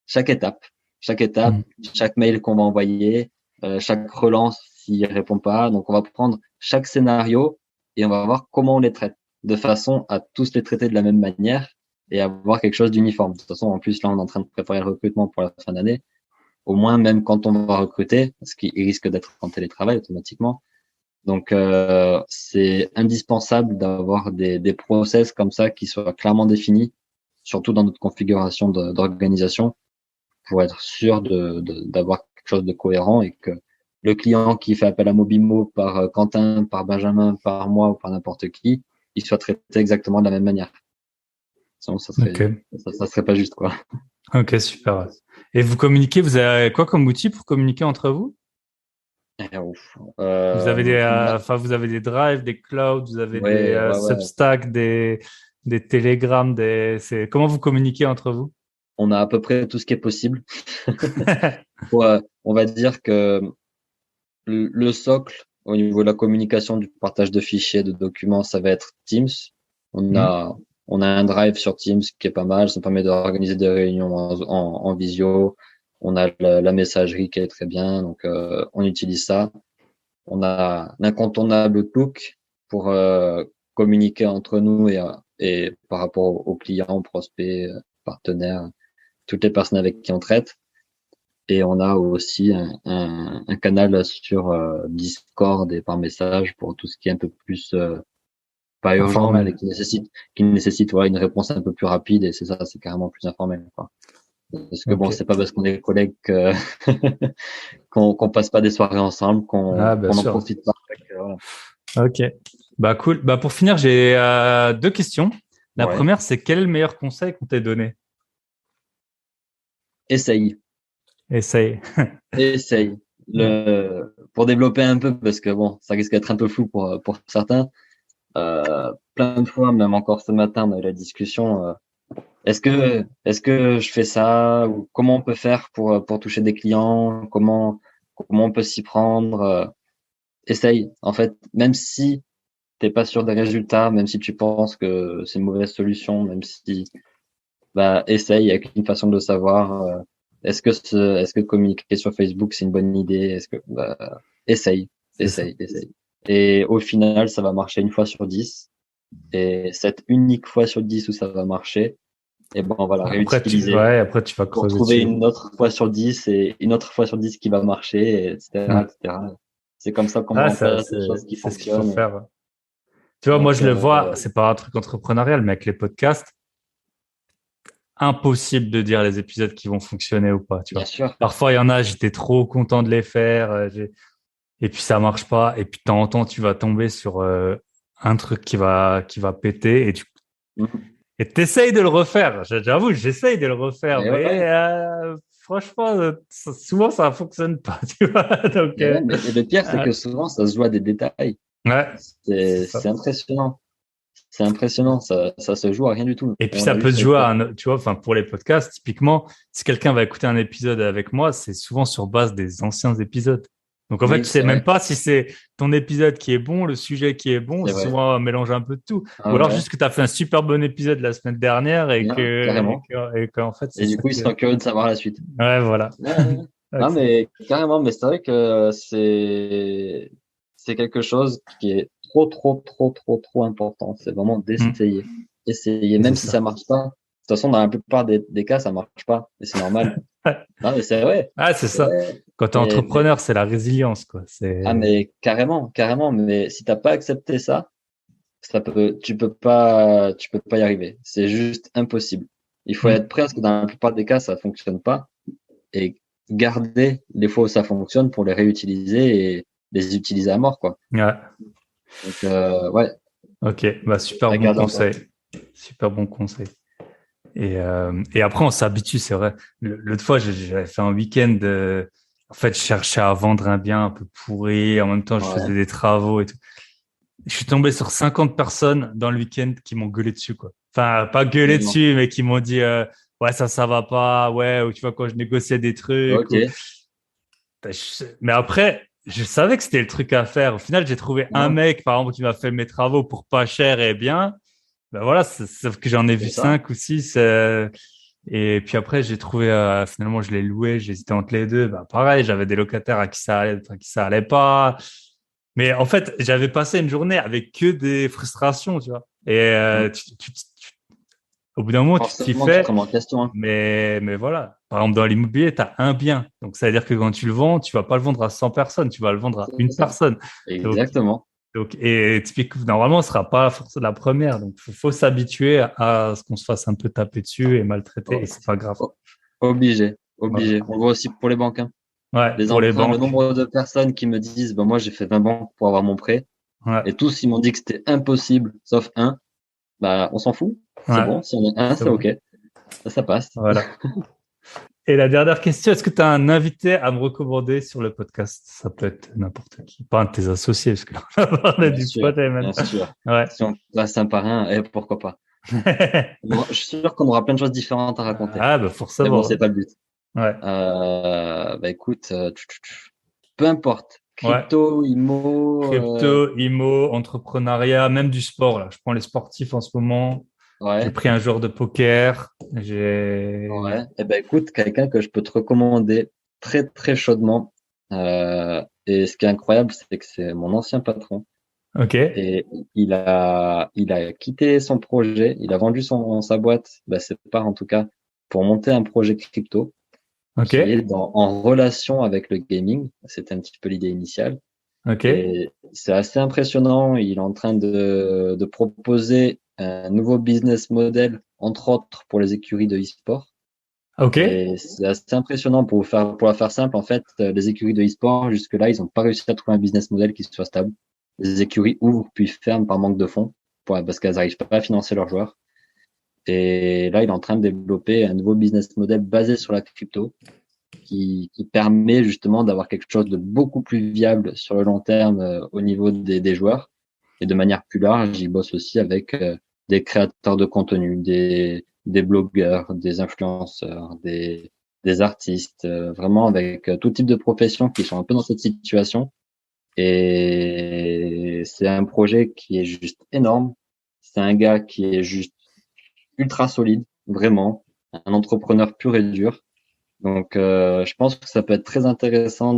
chaque étape, chaque étape, Mm. chaque mail qu'on va envoyer, chaque relance s'il répond pas. Donc, on va prendre chaque scénario et on va voir comment on les traite, de façon à tous les traiter de la même manière et avoir quelque chose d'uniforme. De toute façon, en plus, là, on est en train de préparer le recrutement pour la fin d'année. Au moins, même quand on va recruter, parce qu'il risque d'être en télétravail automatiquement. Donc, c'est indispensable d'avoir des process comme ça qui soient clairement définis, surtout dans notre configuration d'organisation, pour être sûr d'avoir quelque chose de cohérent et que le client qui fait appel à Mobimo par Quentin, par Benjamin, par moi ou par n'importe qui, il soit traité exactement de la même manière. Sinon, Ok, ça serait pas juste, quoi. ok, super. Et vous communiquez, vous avez quoi comme outil pour communiquer entre vous? Et ouf. Vous avez vous avez des drives, des clouds, vous avez des Ouais. Substack, des Telegram, comment vous communiquez entre vous? On a à peu près tout ce qui est possible. Ouais, on va dire que le socle au niveau de la communication, du partage de fichiers, de documents, ça va être Teams. On Hmm. a, on a un drive sur Teams qui est pas mal. Ça permet d'organiser des réunions en visio. On a la messagerie qui est très bien. Donc, on utilise ça. On a l'incontournable Outlook pour communiquer entre nous et par rapport aux clients, prospects, partenaires, toutes les personnes avec qui on traite. Et on a aussi un canal sur Discord et par message pour tout ce qui est un peu plus pas urgent, mais Informel. qui nécessite une réponse un peu plus rapide. Et c'est ça, c'est carrément plus informel, quoi. Parce que bon, Ok. c'est pas parce qu'on est collègues qu'on passe pas des soirées ensemble, Ah, bien qu'on en sûr. profite pas. Voilà. Ok. Bah, cool. Bah, pour finir, j'ai deux questions. La Ouais. première, c'est quel est le meilleur conseil qu'on t'ait donné? Essaye, Essaye. essaye. Pour développer un peu, parce que bon, ça risque d'être un peu flou pour certains. Plein de fois, même encore ce matin, on a eu la discussion. Est-ce que je fais ça ou comment on peut faire pour toucher des clients? Comment on peut s'y prendre? Essaye. En fait, même si t'es pas sûr des résultats, même si tu penses que c'est une mauvaise solution, même si essaye. Il y a qu'une façon de le savoir. Est-ce que communiquer sur Facebook c'est une bonne idée? Essaye, C'est ça. essaye. Et au final, ça va marcher une fois sur 10. Et cette unique fois sur 10 où ça va marcher, et ben on va la réutiliser Après, tu vas pour creuser trouver dessus. une autre fois sur 10 et une autre fois sur 10 qui va marcher, etc., Ouais. etc. C'est comme ça qu'on met Ah, en place des choses qui c'est ce qu'il faut fonctionnent. faire. Tu vois, moi, Donc, je le vois, c'est pas un truc entrepreneurial, mais avec les podcasts, impossible de dire les épisodes qui vont fonctionner ou pas, tu bien vois. sûr. Parfois, il y en a, j'étais trop content de les faire, et puis ça marche pas, et puis de temps en temps, tu vas tomber sur un truc qui va péter, Mhm. et t'essayes de le refaire. J'avoue, j'essaye de le refaire, Et mais ouais. franchement, souvent, ça fonctionne pas, tu vois. Donc, Et ouais, mais et le pire, c'est euh, que souvent, ça se joue à des détails. ouais, c'est C'est ça. c'est impressionnant. C'est impressionnant. Ça se joue à rien du tout. Et puis On ça l'a peut se juste jouer été. à tu vois, enfin pour les podcasts, typiquement, si quelqu'un va écouter un épisode avec moi, c'est souvent sur base des anciens épisodes. Donc en fait, tu Oui, sais c'est même vrai. pas si c'est ton épisode qui est bon, le sujet qui est bon, C'est c'est vrai. souvent un mélange un peu de tout. Ah Ou alors ouais. juste que tu as fait un super bon épisode la semaine dernière Bien, carrément. et qu'en fait, c'est Et du ça coup, ils qui est. sont curieux de savoir la suite. Ouais, voilà. Ouais, ouais, ouais. Donc, Ah, mais carrément, mais c'est vrai que c'est quelque chose qui est trop, trop, trop, trop, trop important. C'est vraiment Hmm. d'essayer. Essayer, C'est même si ça. ça marche pas. De toute façon, dans la plupart des cas, ça marche pas. Et c'est normal. Non, mais c'est vrai. Ah, c'est C'est ça. vrai. Quand tu es Mais, entrepreneur, c'est la résilience, quoi. mais carrément, carrément. Mais si t'as pas accepté ça, tu peux pas y arriver. C'est juste impossible. Il faut être prêt parce que dans la plupart des cas, ça fonctionne pas et garder les fois où ça fonctionne pour les réutiliser et les utiliser à mort, quoi. Ouais. Donc, ouais, Ok, bah super à bon garder en tête. conseil. Super bon conseil. Et après, on s'habitue, c'est vrai. L'autre fois, j'avais fait un week-end. En fait, je cherchais à vendre un bien un peu pourri. En même temps, je faisais Ouais, des travaux et tout. Je suis tombé sur 50 personnes dans le week-end qui m'ont gueulé dessus, quoi. Enfin, pas gueulé non. dessus, mais qui m'ont dit, ouais, ça va pas. Ouais, ou tu vois, quand je négociais des trucs. Ok, Mais après, je savais que c'était le truc à faire. Au final, j'ai trouvé un non, mec, par exemple, qui m'a fait mes travaux pour pas cher et bien. Ben voilà, sauf que j'en ai vu c'est ça. 5 ou 6. Et puis après, j'ai trouvé, finalement, je l'ai loué, j'ai hésité entre les deux. Ben pareil, j'avais des locataires à qui ça allait pas. Mais en fait, j'avais passé une journée avec que des frustrations, tu vois. Et Mm. au bout d'un moment, tu t'y Forcément, tu te fais. remets en question, hein. Mais voilà. Par exemple, dans l'immobilier, tu as un bien. Donc, ça veut dire que quand tu le vends, tu vas pas le vendre à 100 personnes, tu vas le vendre à C'est une ça. personne. Donc, Exactement. et typiquement, normalement, ce sera pas forcément la première. Donc, faut s'habituer à ce qu'on se fasse un peu taper dessus et maltraiter, et Oh, c'est pas grave. oh, obligé, Voilà. obligé. On le voit aussi pour les banques, hein. Ouais, Les pour les emprunts, le banques. nombre de personnes qui me disent, bah, moi, j'ai fait 20 banques pour avoir mon prêt. Ouais, Et tous, ils m'ont dit que c'était impossible, sauf un. Bah, on s'en fout. C'est ouais, bon. Si on est un, c'est c'est bon. OK. Ça passe. Voilà. Et la dernière question, est-ce que tu as un invité à me recommander sur le podcast? Ça peut être n'importe qui, pas un de tes associés, parce que là, on a parlé Bien du sûr, pote et même. bien sûr. Ouais. Si on passe un par un, pourquoi pas. Je suis sûr qu'on aura plein de choses différentes à raconter. Ah, bah Mais bon, forcément. c'est pas le but. Ouais. Bah écoute, peu importe. Ouais. Crypto, IMO, Crypto, IMO, entrepreneuriat, même du sport, là. Je prends les sportifs en ce moment. J'ai ouais, pris un joueur de poker. J'ai. ouais. Eh ben écoute, quelqu'un que je peux te recommander très très chaudement. Et ce qui est incroyable, c'est que c'est mon ancien patron. Ok. Et il a quitté son projet, il a vendu sa boîte, bah, ses parts en tout cas, pour monter un projet crypto Ok. qui est en relation avec le gaming. C'était un petit peu l'idée initiale. Ok. Et c'est assez impressionnant. Il est en train de proposer un nouveau business model, entre autres pour les écuries de e-sport. Ok. Et c'est assez impressionnant pour la faire simple. En fait, les écuries de e-sport, jusque-là, ils n'ont pas réussi à trouver un business model qui soit stable. Les écuries ouvrent puis ferment par manque de fonds, parce qu'elles n'arrivent pas à financer leurs joueurs. Et là, il est en train de développer un nouveau business model basé sur la crypto qui permet justement d'avoir quelque chose de beaucoup plus viable sur le long terme au niveau des joueurs. Et de manière plus large, il bosse aussi avec des créateurs de contenu, des blogueurs, des influenceurs, des artistes, vraiment avec tout type de professions qui sont un peu dans cette situation. Et c'est un projet qui est juste énorme. C'est un gars qui est juste ultra solide, vraiment, un entrepreneur pur et dur. Donc, je pense que ça peut être très intéressant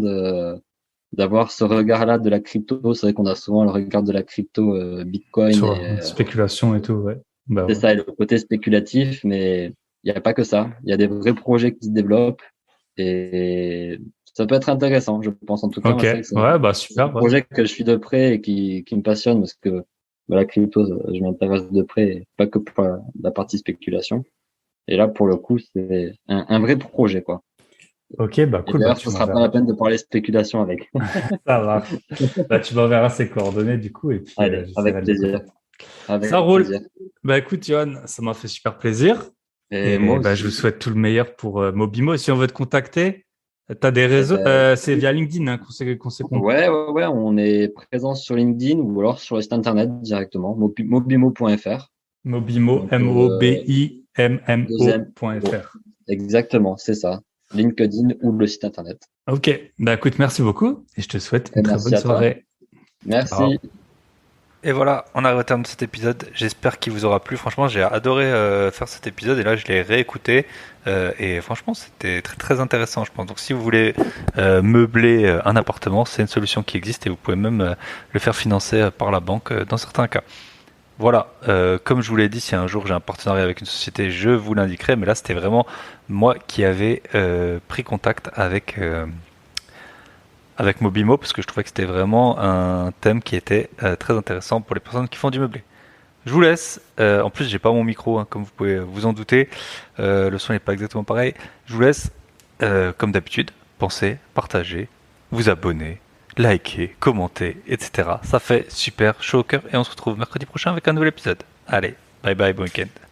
d'avoir ce regard-là de la crypto. C'est vrai qu'on a souvent le regard de la crypto, Bitcoin, Sur et spéculation et tout, ouais. Bah c'est ouais. ça, et le côté spéculatif, mais il n'y a pas que ça. Il y a des vrais projets qui se développent et ça peut être intéressant, je pense. En tout cas, Ok. moi, c'est vrai que Ouais, bah c'est un super, ouais. projet que je suis de près et qui me passionne parce que bah, la crypto, je m'intéresse de près, et pas que pour la partie spéculation. Et là, pour le coup, c'est un vrai projet, quoi. Ok, bah Et cool, bah d'ailleurs, ce tu sera pas la m'enverras. peine de parler spéculation avec. Ça marche. Bah tu m'enverras ses coordonnées du coup et puis Allez, j'essaierai avec de plaisir. l'écouter. Ça Avec roule. plaisir. Bah écoute, Johan, ça m'a fait super plaisir. Et moi Et bah, je vous aussi. souhaite tout le meilleur pour Mobimo. Si on veut te contacter, tu as des Eh réseaux. ben, C'est via LinkedIn hein, qu'on s'est ouais, on est présent sur LinkedIn ou alors sur le site internet directement, mobimo.fr. Mobimo, Donc, deuxième. Oh, MOBIMMO.fr. exactement, c'est ça. LinkedIn ou le site internet. Ok, bah écoute, merci beaucoup et je te souhaite Et une très merci bonne à toi. soirée. Ciao. Merci. Et voilà, on arrive au terme de cet épisode. J'espère qu'il vous aura plu. Franchement, j'ai adoré faire cet épisode et là, je l'ai réécouté et franchement, c'était très très intéressant, je pense. Donc, si vous voulez meubler un appartement, c'est une solution qui existe et vous pouvez même le faire financer par la banque dans certains cas. Voilà, comme je vous l'ai dit, si un jour j'ai un partenariat avec une société, je vous l'indiquerai. Mais là, c'était vraiment moi qui avais pris contact avec Mobimo parce que je trouvais que c'était vraiment un thème qui était très intéressant pour les personnes qui font du meublé. Je vous laisse. En plus, j'ai pas mon micro, hein, comme vous pouvez vous en douter. Le son n'est pas exactement pareil. Je vous laisse, comme d'habitude, penser, partager, vous abonner, liker, commenter, etc. Ça fait super chaud au cœur et on se retrouve mercredi prochain avec un nouvel épisode. Allez, bye bye, bon week-end.